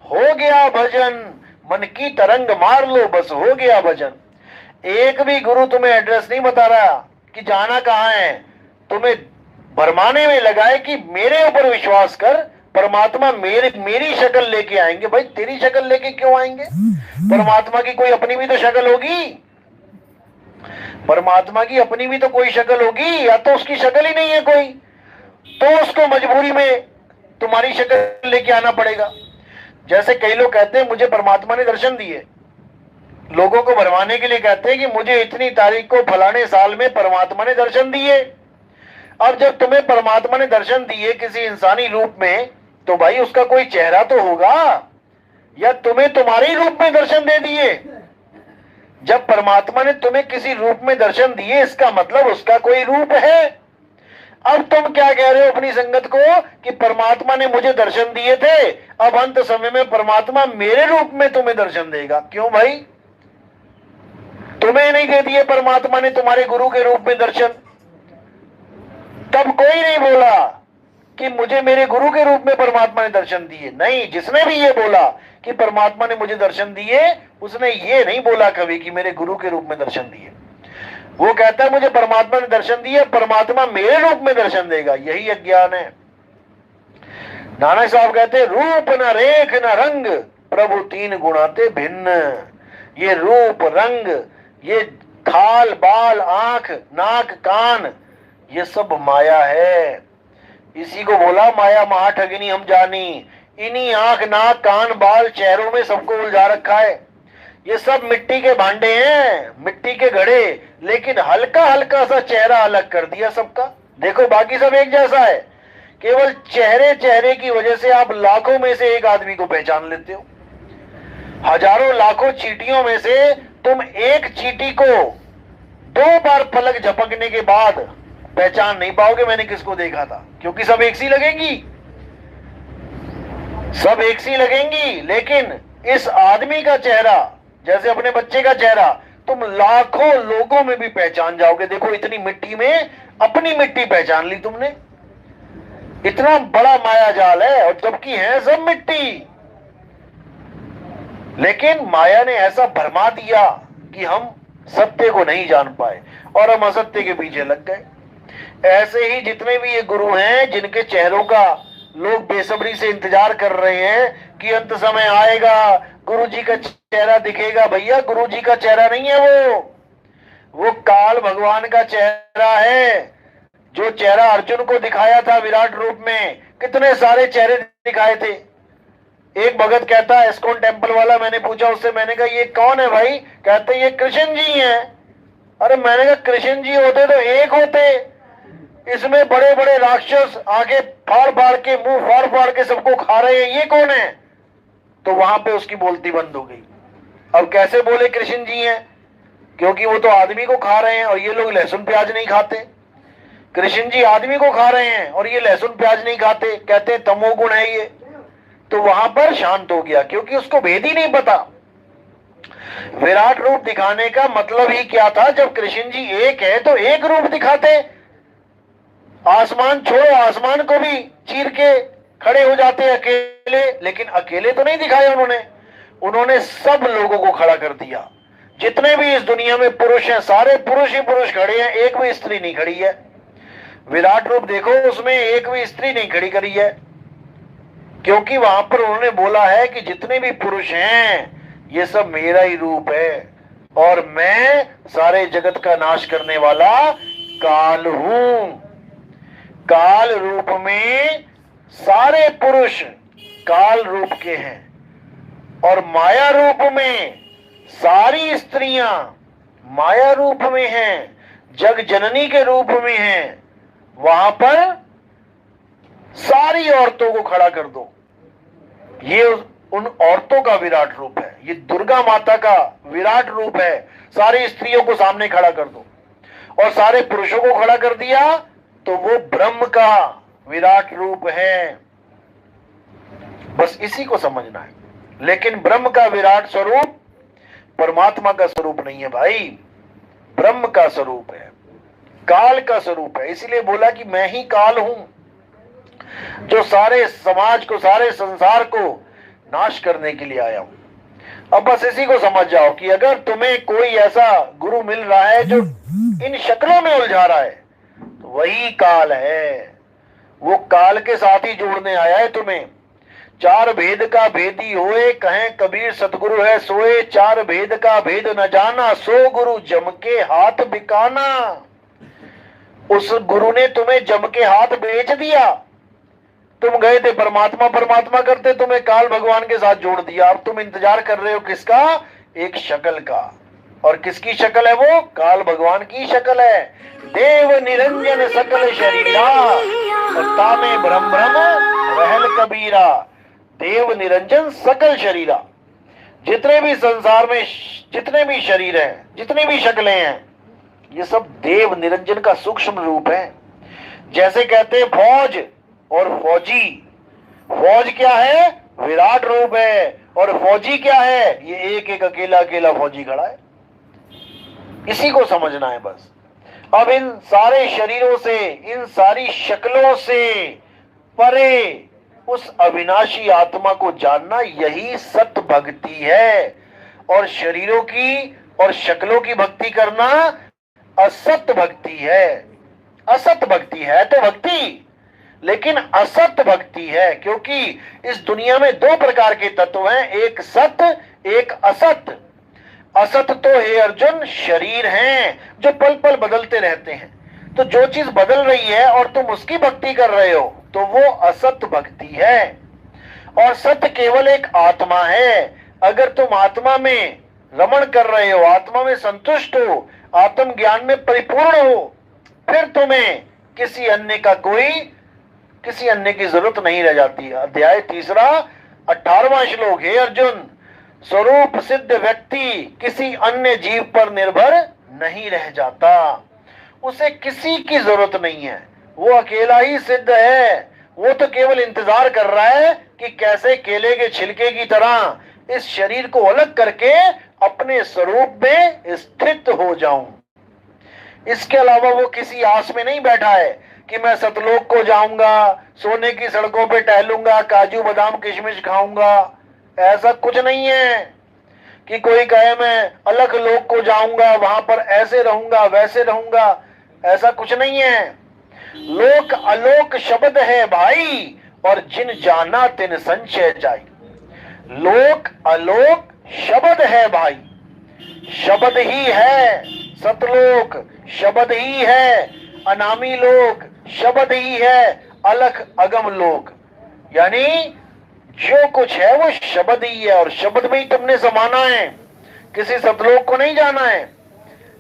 हो गया भजन, मन की तरंग मार लो, बस हो गया भजन। एक भी गुरु तुम्हें एड्रेस नहीं बता रहा कि जाना कहां है, तुम्हें भरमाने में लगाए कि मेरे ऊपर विश्वास कर, परमात्मा मेरी शक्ल लेके आएंगे। भाई तेरी शक्ल लेके क्यों आएंगे? परमात्मा की कोई अपनी भी तो शक्ल होगी, परमात्मा की अपनी भी तो कोई शक्ल होगी, या तो उसकी शक्ल ही नहीं है कोई, तो उसको मजबूरी में तुम्हारी शक्ल लेके आना पड़ेगा। जैसे कई लोग कहते हैं मुझे परमात्मा ने दर्शन दिए, लोगों को भरमाने के लिए कहते हैं कि मुझे इतनी तारीख को फलाने साल में परमात्मा ने दर्शन दिए। अब जब तुम्हें परमात्मा ने दर्शन दिए किसी इंसानी रूप में, तो भाई उसका कोई चेहरा तो होगा, या तुम्हें तुम्हारे ही रूप में दर्शन दे दिए? जब परमात्मा ने तुम्हें किसी रूप में दर्शन दिए, इसका मतलब उसका कोई रूप है। अब तुम क्या कह रहे हो अपनी संगत को कि परमात्मा ने मुझे दर्शन दिए थे, अब अंत समय में परमात्मा मेरे रूप में तुम्हें दर्शन देगा। क्यों भाई? तुम्हें नहीं दे दिए परमात्मा ने तुम्हारे गुरु के रूप में दर्शन? तब कोई नहीं बोला कि मुझे मेरे गुरु के रूप में परमात्मा ने दर्शन दिए। नहीं, जिसने भी ये बोला कि परमात्मा ने मुझे दर्शन दिए, उसने ये नहीं बोला कभी कि मेरे गुरु के रूप में दर्शन दिए। वो कहता है मुझे परमात्मा ने दर्शन दिया, परमात्मा मेरे रूप में दर्शन देगा। यही अज्ञान है। नाना साहब कहते रूप न रेख न रंग, प्रभु तीन गुणाते भिन्न। ये रूप रंग, ये खाल बाल आंख नाक कान, ये सब माया है। इसी को बोला माया महा ठगिनी हम जानी। इन्हीं आंख नाक कान बाल चेहरों में सबको उलझा रखा है। ये सब मिट्टी के भांडे हैं, मिट्टी के घड़े, लेकिन हल्का हल्का सा चेहरा अलग कर दिया सबका। देखो बाकी सब एक जैसा है, केवल चेहरे की वजह से आप लाखों में से एक आदमी को पहचान लेते हो। हजारों लाखों चींटियों में से तुम एक चींटी को 2 बार पलक झपकने के बाद पहचान नहीं पाओगे मैंने किसको देखा था, क्योंकि सब एक सी लगेंगी, सब एक सी लगेंगी। लेकिन इस आदमी का चेहरा, जैसे अपने बच्चे का चेहरा, तुम लाखों लोगों में भी पहचान जाओगे। देखो इतनी मिट्टी में अपनी मिट्टी पहचान ली तुमने। इतना बड़ा माया जाल है, और जबकि है सब मिट्टी। लेकिन माया ने ऐसा भरमा दिया कि हम सत्य को नहीं जान पाए और हम असत्य के पीछे लग गए। ऐसे ही जितने भी ये गुरु हैं, जिनके चेहरों का लोग बेसब्री से इंतजार कर रहे हैं कि अंत समय आएगा, गुरु जी का चेहरा दिखेगा। भैया गुरु जी का चेहरा नहीं है वो काल भगवान का चेहरा है। जो चेहरा अर्जुन को दिखाया था विराट रूप में, कितने सारे चेहरे दिखाए थे। एक भगत कहता है इस्कॉन टेम्पल वाला, मैंने पूछा उससे, मैंने कहा ये कौन है भाई? कहते ये कृष्ण जी हैं। अरे मैंने कहा कृष्ण जी होते तो एक होते, इसमें बड़े बड़े राक्षस आगे फाड़ फाड़ के, मुंह फाड़ फाड़ के सबको खा रहे हैं, ये कौन है? तो वहां पे उसकी बोलती बंद हो गई। अब कैसे बोले कृष्ण जी हैं? क्योंकि वो तो आदमी को खा रहे हैं और ये लोग लहसुन प्याज नहीं खाते। कृष्ण जी आदमी को खा रहे हैं और ये लहसुन प्याज नहीं खाते, कहते तमोगुण है ये। तो वहां पर शांत हो गया, क्योंकि उसको भेद ही नहीं पता। विराट रूप दिखाने का मतलब ही क्या था? जब कृष्ण जी एक है तो एक रूप दिखाते। आसमान छोड़ो, आसमान को भी चीर के खड़े हो जाते अकेले, लेकिन अकेले तो नहीं दिखाए उन्होंने सब लोगों को खड़ा कर दिया। जितने भी इस दुनिया में पुरुष हैं, सारे पुरुष ही पुरुष खड़े हैं, एक भी स्त्री नहीं खड़ी है। विराट रूप देखो, उसमें एक भी स्त्री नहीं खड़ी करी है, क्योंकि वहां पर उन्होंने बोला है कि जितने भी पुरुष हैं ये सब मेरा ही रूप है, और मैं सारे जगत का नाश करने वाला काल हूं। काल रूप में सारे पुरुष काल रूप के हैं, और माया रूप में सारी स्त्रियां माया रूप में हैं, जग जननी के रूप में हैं। वहां पर सारी औरतों को खड़ा कर दो, ये उन औरतों का विराट रूप है। ये दुर्गा माता का विराट रूप है। सारी स्त्रियों को सामने खड़ा कर दो और सारे पुरुषों को खड़ा कर दिया, तो वो ब्रह्म का विराट रूप है। बस इसी को समझना है। लेकिन ब्रह्म का विराट स्वरूप परमात्मा का स्वरूप नहीं है भाई, ब्रह्म का स्वरूप है, काल का स्वरूप है। इसलिए बोला कि मैं ही काल हूं, जो सारे समाज को, सारे संसार को नाश करने के लिए आया हूं। अब बस इसी को समझ जाओ कि अगर तुम्हें कोई ऐसा गुरु मिल रहा है जो इन शक्लों में उलझा रहा है, तो वही काल है, वो काल के साथ ही जोड़ने आया है तुम्हें। चार भेद का भेदी होए, कहें कबीर सतगुरु है सोए। चार भेद का भेद न जाना, सो गुरु जम के हाथ बिकाना। उस गुरु ने तुम्हें जम के हाथ बेच दिया। तुम गए थे परमात्मा परमात्मा करते, तुम्हें काल भगवान के साथ जोड़ दिया। अब तुम इंतजार कर रहे हो किसका? एक शक्ल का। और किसकी शक्ल है वो? काल भगवान की शक्ल है। देव निरंजन सकल शरीरा, तामे भ्रम भ्रम रहल कबीरा। देव निरंजन सकल शरीरा। जितने भी संसार में जितने भी शरीर हैं, जितनी भी शक्लें हैं, ये सब देव निरंजन का सूक्ष्म रूप है। जैसे कहते हैं फौज और फौजी। फौज क्या है? विराट रूप है। और फौजी क्या है? ये एक एक अकेला अकेला फौजी खड़ा है। इसी को समझना है बस। अब इन सारे शरीरों से, इन सारी शक्लों से परे उस अविनाशी आत्मा को जानना, यही सत भक्ति है। और शरीरों की और शक्लों की भक्ति करना असत भक्ति है। असत भक्ति है तो भक्ति, लेकिन असत भक्ति है, क्योंकि इस दुनिया में दो प्रकार के तत्व हैं, एक सत एक असत। असत तो हे अर्जुन शरीर हैं जो पल पल बदलते रहते हैं। तो जो चीज बदल रही है और तुम उसकी भक्ति कर रहे हो तो वो असत भक्ति है। और सत्य केवल एक आत्मा है। अगर तुम आत्मा में रमण कर रहे हो, आत्मा में संतुष्ट हो, आत्म ज्ञान में परिपूर्ण हो, फिर तुम्हें किसी अन्य की जरूरत नहीं रह जाती। अध्याय 3 18वां श्लोक। हे अर्जुन, स्वरूप सिद्ध व्यक्ति किसी अन्य जीव पर निर्भर नहीं रह जाता। उसे किसी की जरूरत नहीं है, वो अकेला ही सिद्ध है। वो तो केवल इंतजार कर रहा है कि कैसे केले के छिलके की तरह इस शरीर को अलग करके अपने स्वरूप में स्थित हो जाऊं। इसके अलावा वो किसी आस में नहीं बैठा है कि मैं सतलोक को जाऊंगा, सोने की सड़कों पे टहलूंगा, काजू बादाम किशमिश खाऊंगा। ऐसा कुछ नहीं है कि कोई कहे मैं अलग लोक को जाऊंगा, वहां पर ऐसे रहूंगा वैसे रहूंगा। ऐसा कुछ नहीं है। लोक अलोक शब्द है भाई, और जिन जाना तिन संचय जाई। लोक अलोक शब्द है भाई, शब्द ही है सतलोक, शब्द ही है अनामी लोक, शब्द ही है अलख अगम लोक। यानी जो कुछ है वो शब्द ही है, और शब्द में ही तुमने समाना है, किसी सतलोक को नहीं जाना है।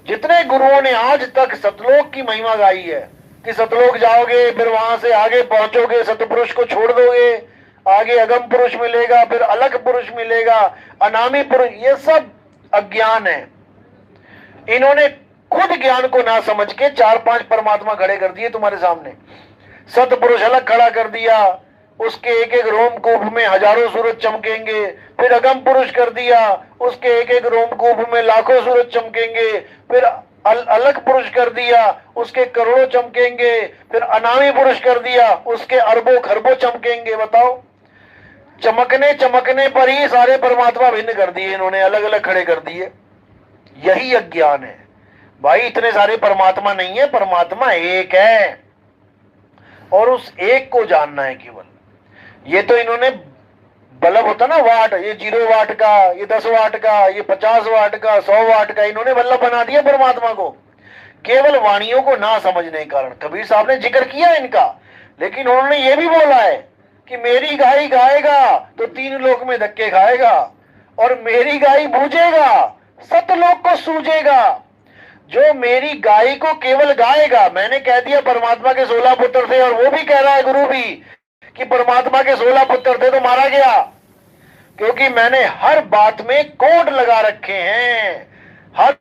जितने गुरुओं ने आज तक सतलोक की महिमा गाई है कि सतलोक जाओगे, फिर वहां से आगे पहुंचोगे, सतपुरुष को छोड़ दोगे, आगे अगम पुरुष मिलेगा, फिर अलग पुरुष मिलेगा, अनामी पुरुष, ये सब अज्ञान है। इन्होंने खुद ज्ञान को ना समझ के 4-5 परमात्मा खड़े कर दिए तुम्हारे सामने। सतपुरुष अलग खड़ा कर दिया, उसके एक एक रोमकूप में हजारों सूरज चमकेंगे। फिर अगम पुरुष कर दिया, उसके एक एक रोमकूप में लाखों सूरज चमकेंगे। फिर अलग पुरुष कर दिया, उसके करोड़ों चमकेंगे। फिर अनामी पुरुष कर दिया, उसके अरबों खरबों चमकेंगे। बताओ, चमकने चमकने पर ही सारे परमात्मा भिन्न कर दिए इन्होंने, अलग अलग खड़े कर दिए। यही अज्ञान है भाई। इतने सारे परमात्मा नहीं है, परमात्मा एक है, और उस एक को जानना है केवल। ये तो इन्होंने बल्ब होता ना वाट, ये 0 वाट का, ये 10 वाट का, ये 50 वाट का, 100 वाट का, इन्होंने बल्ब बना दिया परमात्मा को, केवल वाणियों को ना समझने के कारण। कबीर साहब ने जिक्र किया इनका, लेकिन उन्होंने ये भी बोला है कि मेरी गाय गाएगा तो 3 लोक में धक्के खाएगा, और मेरी गाय बूझेगा सतलोक को सूझेगा। जो मेरी गाय को केवल गाएगा, मैंने कह दिया परमात्मा के 16 पुत्र थे, और वो भी कह रहा है गुरु भी कि परमात्मा के 16 पुत्र थे तो मारा गया, क्योंकि मैंने हर बात में कोड लगा रखे हैं, हर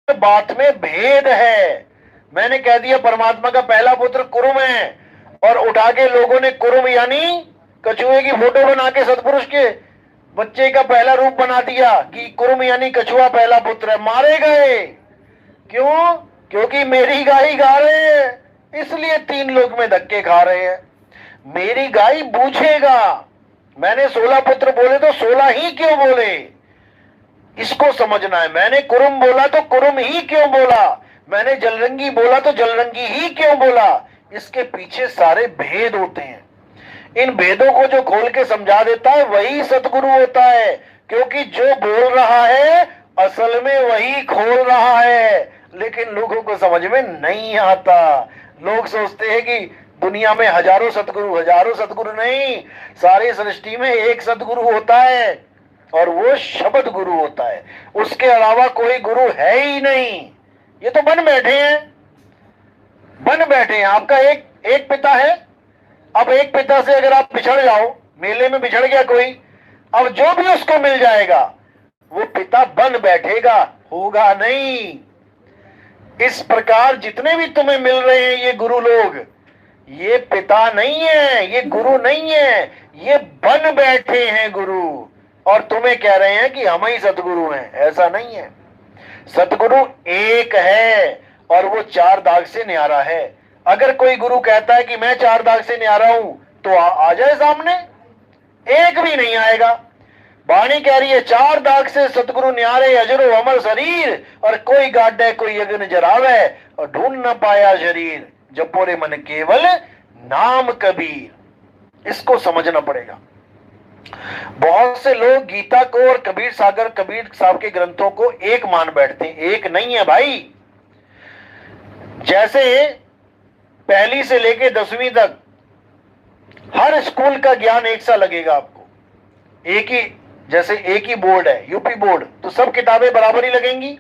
बात में भेद है। मैंने कह दिया परमात्मा का पहला पुत्र कुरुम है, और उठा के लोगों ने कुरुम यानी कछुए की फोटो बना के सतपुरुष के बच्चे का पहला रूप बना दिया कि कुरुम यानी कछुआ पहला पुत्र है। मारे गए। क्यों? क्योंकि मेरी गाय गा रहे हैं, इसलिए 3 लोक में धक्के खा रहे हैं। मेरी गाय बूझेगा। मैंने 16 पुत्र बोले तो 16 ही क्यों बोले, इसको समझना है। मैंने कुरुम बोला तो कुरुम ही क्यों बोला, मैंने जलरंगी बोला तो जलरंगी ही क्यों बोला, इसके पीछे सारे भेद होते हैं। इन भेदों को जो खोल के समझा देता है वही सतगुरु होता है, क्योंकि जो बोल रहा है असल में वही खोल रहा है, लेकिन लोगों को समझ में नहीं आता। लोग सोचते हैं कि दुनिया में हजारों सतगुरु नहीं, सारी सृष्टि में एक सतगुरु होता है और वो शब्द गुरु होता है। उसके अलावा कोई गुरु है ही नहीं। ये तो बन बैठे हैं। आपका एक पिता है। अब एक पिता से अगर आप बिछड़ जाओ, मेले में बिछड़ गया कोई, अब जो भी उसको मिल जाएगा वो पिता बन बैठेगा, होगा नहीं। इस प्रकार जितने भी तुम्हें मिल रहे हैं ये गुरु लोग, ये पिता नहीं है, ये गुरु नहीं है, ये बन बैठे हैं गुरु, और तुम्हें कह रहे हैं कि हम ही सतगुरु हैं। ऐसा नहीं है। सतगुरु एक है और वो 4 दाग से न्यारा है। अगर कोई गुरु कहता है कि मैं 4 दाग से न्यारा हूं तो आ जाए सामने, एक भी नहीं आएगा। वाणी कह रही है 4 दाग से सतगुरु न्यारे, अजरो अमर शरीर, और कोई गाड्डे कोई अग्नि जरावे और ढूंढ न पाया शरीर, जपोरे मन केवल नाम कबीर। इसको समझना पड़ेगा। बहुत से लोग गीता को और कबीर साहब के ग्रंथों को एक मान बैठते हैं। एक नहीं है भाई। जैसे पहली से लेके 10वीं तक हर स्कूल का ज्ञान एक सा लगेगा आपको। जैसे एक ही बोर्ड है, यूपी बोर्ड, तो सब किताबें बराबर ही लगेंगी।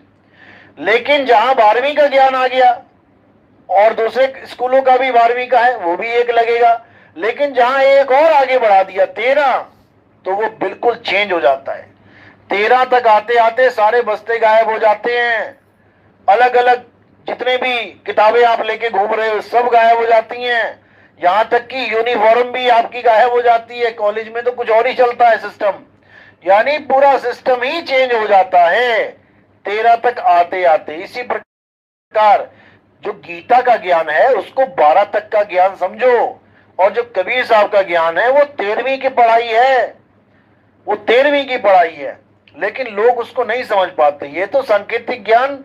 लेकिन जहां 12वीं का ज्ञान आ गया और दूसरे स्कूलों का भी 12वीं का है, वो भी एक लगेगा। लेकिन जहां एक और आगे बढ़ा दिया 13, तो वो बिल्कुल चेंज हो जाता है। 13 तक आते आते सारे बस्ते गायब हो जाते हैं। अलग अलग जितने भी किताबें आप लेके घूम रहे हो सब गायब हो जाती हैं। यहां तक कि यूनिफॉर्म भी आपकी गायब हो जाती है। कॉलेज में तो कुछ और ही चलता है सिस्टम, यानी पूरा सिस्टम ही चेंज हो जाता है 13 तक आते आते। इसी प्रकार जो गीता का ज्ञान है उसको 12 तक का ज्ञान समझो, और जो कबीर साहब का ज्ञान है वो 13वीं की पढ़ाई है, वो 13वीं की पढ़ाई है। लेकिन लोग उसको नहीं समझ पाते। ये तो सांकेतिक ज्ञान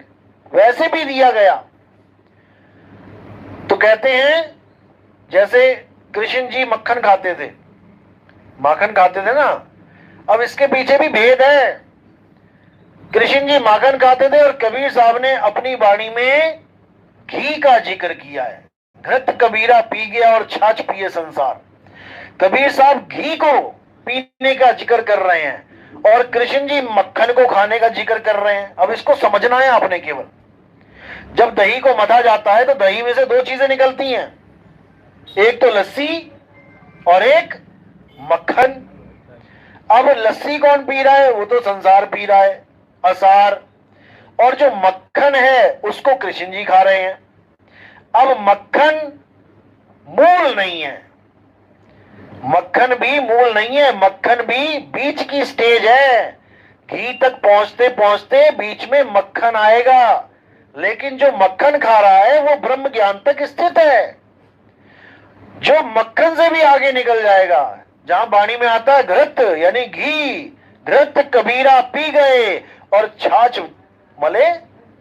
वैसे भी दिया गया। तो कहते हैं जैसे कृष्ण जी मक्खन खाते थे, माखन खाते थे ना। अब इसके पीछे भी भेद है। कृष्ण जी माखन खाते थे और कबीर साहब ने अपनी वाणी में घी का जिक्र किया है। घृत कबीरा पी गया और छाछ पिए संसार। कबीर साहब घी को पीने का जिक्र कर रहे हैं और कृष्ण जी मक्खन को खाने का जिक्र कर रहे हैं। अब इसको समझना है आपने। केवल जब दही को मथा जाता है तो दही में से 2 चीजें निकलती हैं, एक तो लस्सी और एक मक्खन। अब लस्सी कौन पी रहा है? वो तो संसार पी रहा है, असार। और जो मक्खन है उसको कृष्ण जी खा रहे हैं। अब मक्खन मूल नहीं है, मक्खन भी मूल नहीं है, मक्खन भी बीच की स्टेज है। घी तक पहुंचते पहुंचते बीच में मक्खन आएगा, लेकिन जो मक्खन खा रहा है वो ब्रह्म ज्ञान तक स्थित है, जो मक्खन से भी आगे निकल जाएगा। जहां वाणी में आता है घृत यानी घी, घृत कबीरा पी गए और छाछ मले,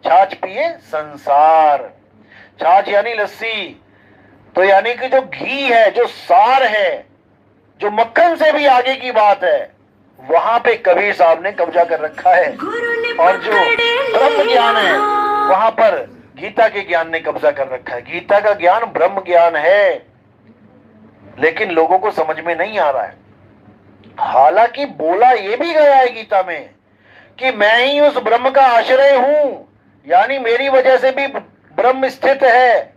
छाछ पिए संसार। छाछ यानी लस्सी, तो यानी कि जो घी है, जो सार है, जो मक्खन से भी आगे की बात है, वहां पे कबीर साहब ने कब्जा कर रखा है। और जो ब्रह्म ज्ञान है वहां पर गीता के ज्ञान ने कब्जा कर रखा है। गीता का ज्ञान ब्रह्म ज्ञान है, लेकिन लोगों को समझ में नहीं आ रहा है। हालांकि बोला यह भी गया है गीता में कि मैं ही उस ब्रह्म का आश्रय हूं, यानी मेरी वजह से भी ब्रह्म स्थित है।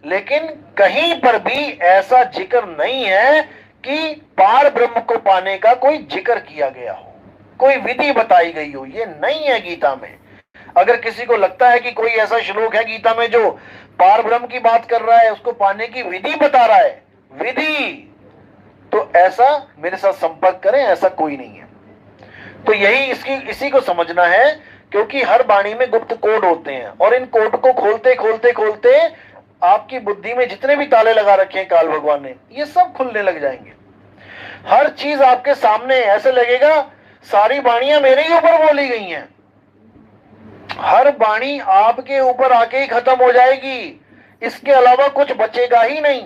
लेकिन कहीं पर भी ऐसा जिक्र नहीं है कि पार ब्रह्म को पाने का कोई जिक्र किया गया हो, कोई विधि बताई गई हो। ये नहीं है गीता में। अगर किसी को लगता है कि कोई ऐसा श्लोक है गीता में जो पार ब्रह्म की बात कर रहा है, उसको पाने की विधि बता रहा है, विधि, तो ऐसा मेरे साथ संपर्क करें, ऐसा कोई नहीं है। तो यही इसी को समझना है, क्योंकि हर वाणी में गुप्त कोड होते हैं और इन कोड को खोलते खोलते खोलते आपकी बुद्धि में जितने भी ताले लगा रखे हैं काल भगवान ने, ये सब खुलने लग जाएंगे। हर चीज आपके सामने, ऐसे लगेगा सारी वाणियां मेरे ही ऊपर बोली गई हैं। हर वाणी आपके ऊपर आके ही खत्म हो जाएगी। इसके अलावा कुछ बचेगा ही नहीं।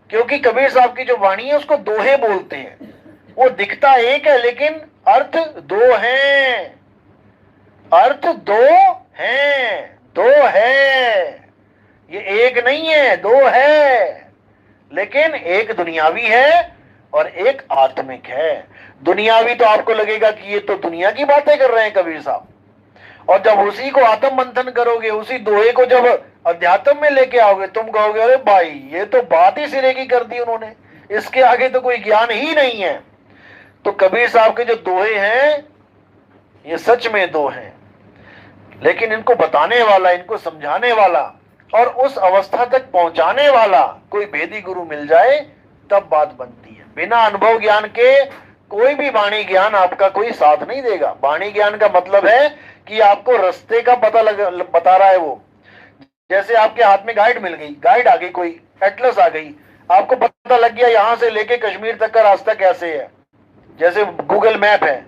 क्योंकि कबीर साहब की जो वाणी है उसको दोहे बोलते हैं। वो दिखता एक है लेकिन अर्थ दो हैं, अर्थ दो हैं, दो है, ये एक नहीं है, दो है। लेकिन एक दुनियावी है और एक आत्मिक है। दुनियावी तो आपको लगेगा कि ये तो दुनिया की बातें कर रहे हैं कबीर साहब, और जब उसी को आत्म मंथन करोगे, उसी दोहे को जब अध्यात्म में लेके आओगे, तुम कहोगे अरे भाई ये तो बात ही सिरे की कर दी उन्होंने, इसके आगे तो कोई ज्ञान ही नहीं है। तो कबीर साहब के जो दोहे हैं ये सच में दो हैं, लेकिन इनको बताने वाला, इनको समझाने वाला और उस अवस्था तक पहुंचाने वाला कोई भेदी गुरु मिल जाए तब बात बनती है। बिना अनुभव ज्ञान के कोई भी वाणी ज्ञान आपका कोई साथ नहीं देगा। वाणी ज्ञान का मतलब है कि आपको रास्ते का पता बता रहा है वो। जैसे आपके हाथ में गाइड मिल गई, गाइड आ गई, कोई एटलस आ गई, आपको पता लग गया यहां से लेके कश्मीर तक का रास्ता कैसे है, जैसे गूगल मैप है,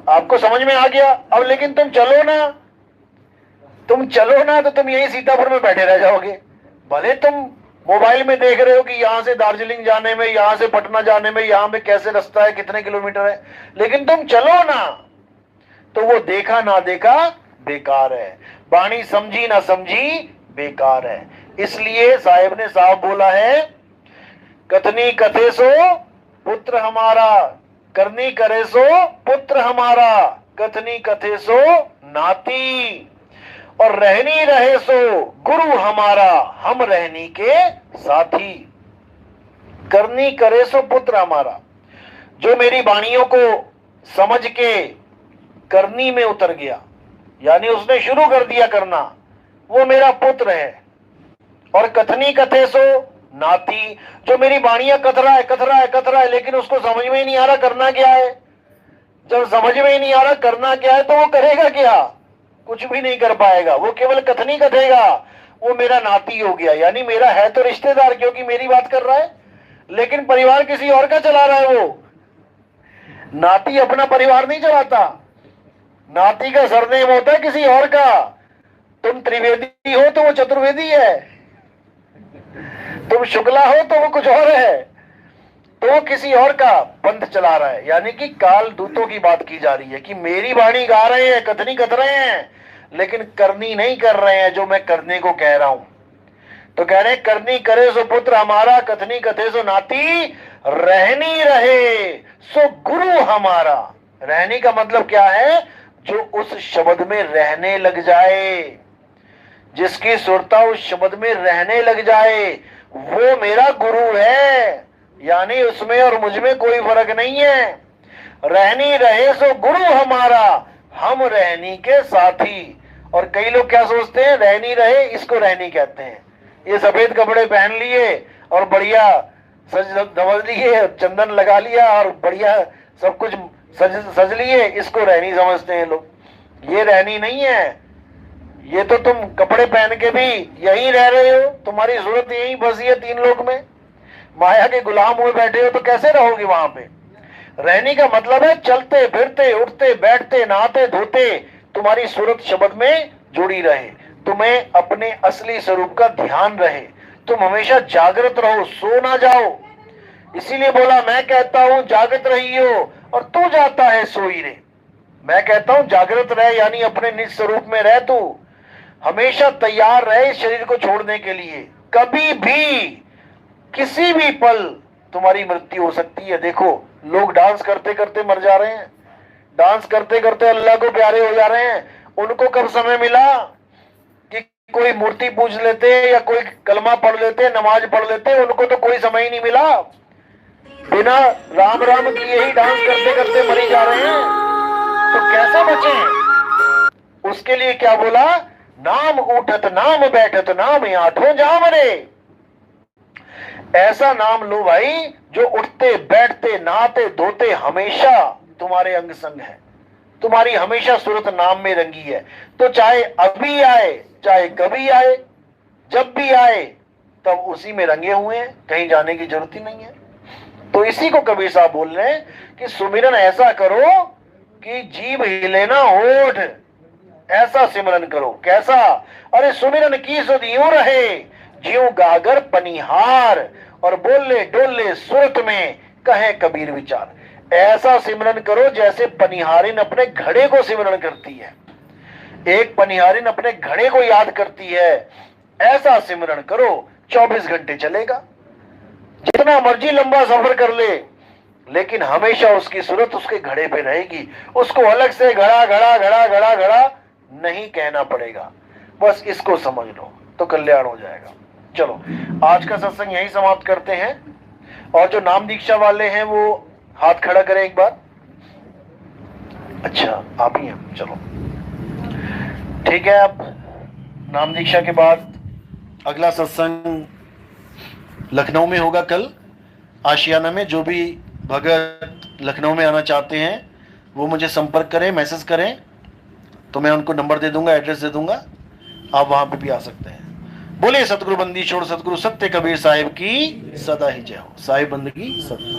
आपको समझ में आ गया। अब लेकिन तुम चलो ना तो तुम यही सीतापुर में बैठे रह जाओगे। भले तुम मोबाइल में देख रहे हो कि यहां से दार्जिलिंग जाने में, यहां से पटना जाने में, यहां पे कैसे रास्ता है, कितने किलोमीटर है, लेकिन तुम चलो ना तो वो देखा ना देखा बेकार है, वाणी समझी ना समझी बेकार है। इसलिए साहेब ने साफ बोला है, कथनी कथे सो पुत्र हमारा, करनी करे सो पुत्र हमारा, कथनी कथे सो नाती, और रहनी रहे सो गुरु हमारा, हम रहनी के साथी। करनी करे सो पुत्र हमारा, जो मेरी वाणियों को समझ के करनी में उतर गया, यानी उसने शुरू कर दिया करना, वो मेरा पुत्र है। और कथनी कथे सो नाती, जो मेरी वाणियां कथ रहा है लेकिन उसको समझ में ही नहीं आ रहा करना क्या है। जब समझ में ही नहीं आ रहा करना क्या है तो वो करेगा क्या, कुछ भी नहीं कर पाएगा, वो केवल कथनी कथेगा। वो मेरा नाती हो गया, यानी मेरा है तो रिश्तेदार, क्योंकि मेरी बात कर रहा है, लेकिन परिवार किसी और का चला रहा है। वो नाती अपना परिवार नहीं चलाता, नाती का सरनेम होता है किसी और का। तुम त्रिवेदी हो तो वो चतुर्वेदी है, तुम शुक्ला हो तो वो कुछ और है, तो वो किसी और का पंथ चला रहा है। यानी कि काल दूतों की बात की जा रही है कि मेरी वाणी गा रहे हैं, कथनी कथ रहे हैं, लेकिन करनी नहीं कर रहे हैं जो मैं करने को कह रहा हूं। तो कह रहे हैं करनी करे सो पुत्र हमारा, कथनी कथे सो नाती, रहनी रहे सो गुरु हमारा। रहने का मतलब क्या है, जो उस शब्द में रहने लग जाए, जिसकी सुरता उस शब्द में रहने लग जाए, वो मेरा गुरु है। यानी उसमें और मुझ में कोई फर्क नहीं है। रहनी रहे सो गुरु हमारा, हम रहनी के साथी। और कई लोग क्या सोचते हैं, रहनी रहे इसको रहनी कहते हैं। ये सफेद कपड़े पहन लिए और बढ़िया सज लिए, चंदन लगा लिया और बढ़िया सब कुछ सज लिए, इसको रहनी समझते हैं लोग। ये रहनी नहीं है, ये तो तुम कपड़े पहन के भी यहीं रह रहे हो, तुम्हारी जरूरत यहीं बसी है तीन लोक में। माया के गुलाम हुए बैठे हो तो कैसे रहोगे वहां पे। रहने का मतलब है चलते फिरते उठते बैठते नहाते धोते तुम्हारी सूरत शब्द में जुड़ी रहे, तुम्हें अपने असली स्वरूप का ध्यान रहे, तुम हमेशा जागृत रहो, सो ना जाओ। इसीलिए बोला मैं कहता हूं जागृत रही हो और तू जाता है सोई रे। मैं कहता हूं जागृत रह, यानी अपने निज स्वरूप में रह, तू हमेशा तैयार रहे इस शरीर को छोड़ने के लिए। कभी भी किसी भी पल तुम्हारी मृत्यु हो सकती है। देखो लोग डांस करते करते मर जा रहे हैं, डांस करते करते अल्लाह को प्यारे हो जा रहे हैं। उनको कब समय मिला कि कोई मूर्ति पूज लेते या कोई कलमा पढ़ लेते, नमाज पढ़ लेते, उनको तो कोई समय ही नहीं मिला। बिना राम राम किए ही डांस करते करते मरी जा रहे हैं, तो कैसा बचे। उसके लिए क्या बोला, नाम उठत नाम बैठत नाम आठों जाम रे। ऐसा नाम लो भाई जो उठते बैठते नहाते धोते हमेशा तुम्हारे अंग संग है, तुम्हारी हमेशा सूरत नाम में रंगी है। तो चाहे अभी आए चाहे कभी आए, जब भी आए तब उसी में रंगे हुए हैं, कहीं जाने की जरूरत ही नहीं है। तो इसी को कबीर साहब बोल रहे हैं कि सुमिरन ऐसा करो कि जीभ हिले ना होठ, ऐसा सिमरन करो। कैसा, अरे सुमिरन की सुध यूं रहे ज्यों गागर पनिहार, और बोले डोले सुरत में कहे कबीर विचार। ऐसा सिमरन करो जैसे पनिहारिन अपने घड़े को सिमरन करती है, एक पनिहारिन अपने घड़े को याद करती है, ऐसा सिमरन करो, 24 घंटे चलेगा। जितना मर्जी लंबा सफर कर ले, लेकिन हमेशा उसकी सूरत उसके घड़े पे रहेगी। उसको अलग से घड़ा घड़ा घड़ा घड़ा घड़ा नहीं कहना पड़ेगा। बस इसको समझ लो तो कल्याण हो जाएगा। चलो आज का सत्संग यही समाप्त करते हैं। और जो नाम दीक्षा वाले हैं वो हाथ खड़ा करें एक बार। अच्छा आप ही हैं, चलो ठीक है। अब नाम दीक्षा के बाद अगला सत्संग लखनऊ में होगा कल आशियाना में। जो भी भगत लखनऊ में आना चाहते हैं वो मुझे संपर्क करें, मैसेज करें, तो मैं उनको नंबर दे दूंगा, एड्रेस दे दूंगा, आप वहां पे भी आ सकते हैं। बोले सतगुरु बंदी छोड़ सतगुरु सत्य कबीर साहिब की सदा ही जय हो। साहिब बंदगी सत्य।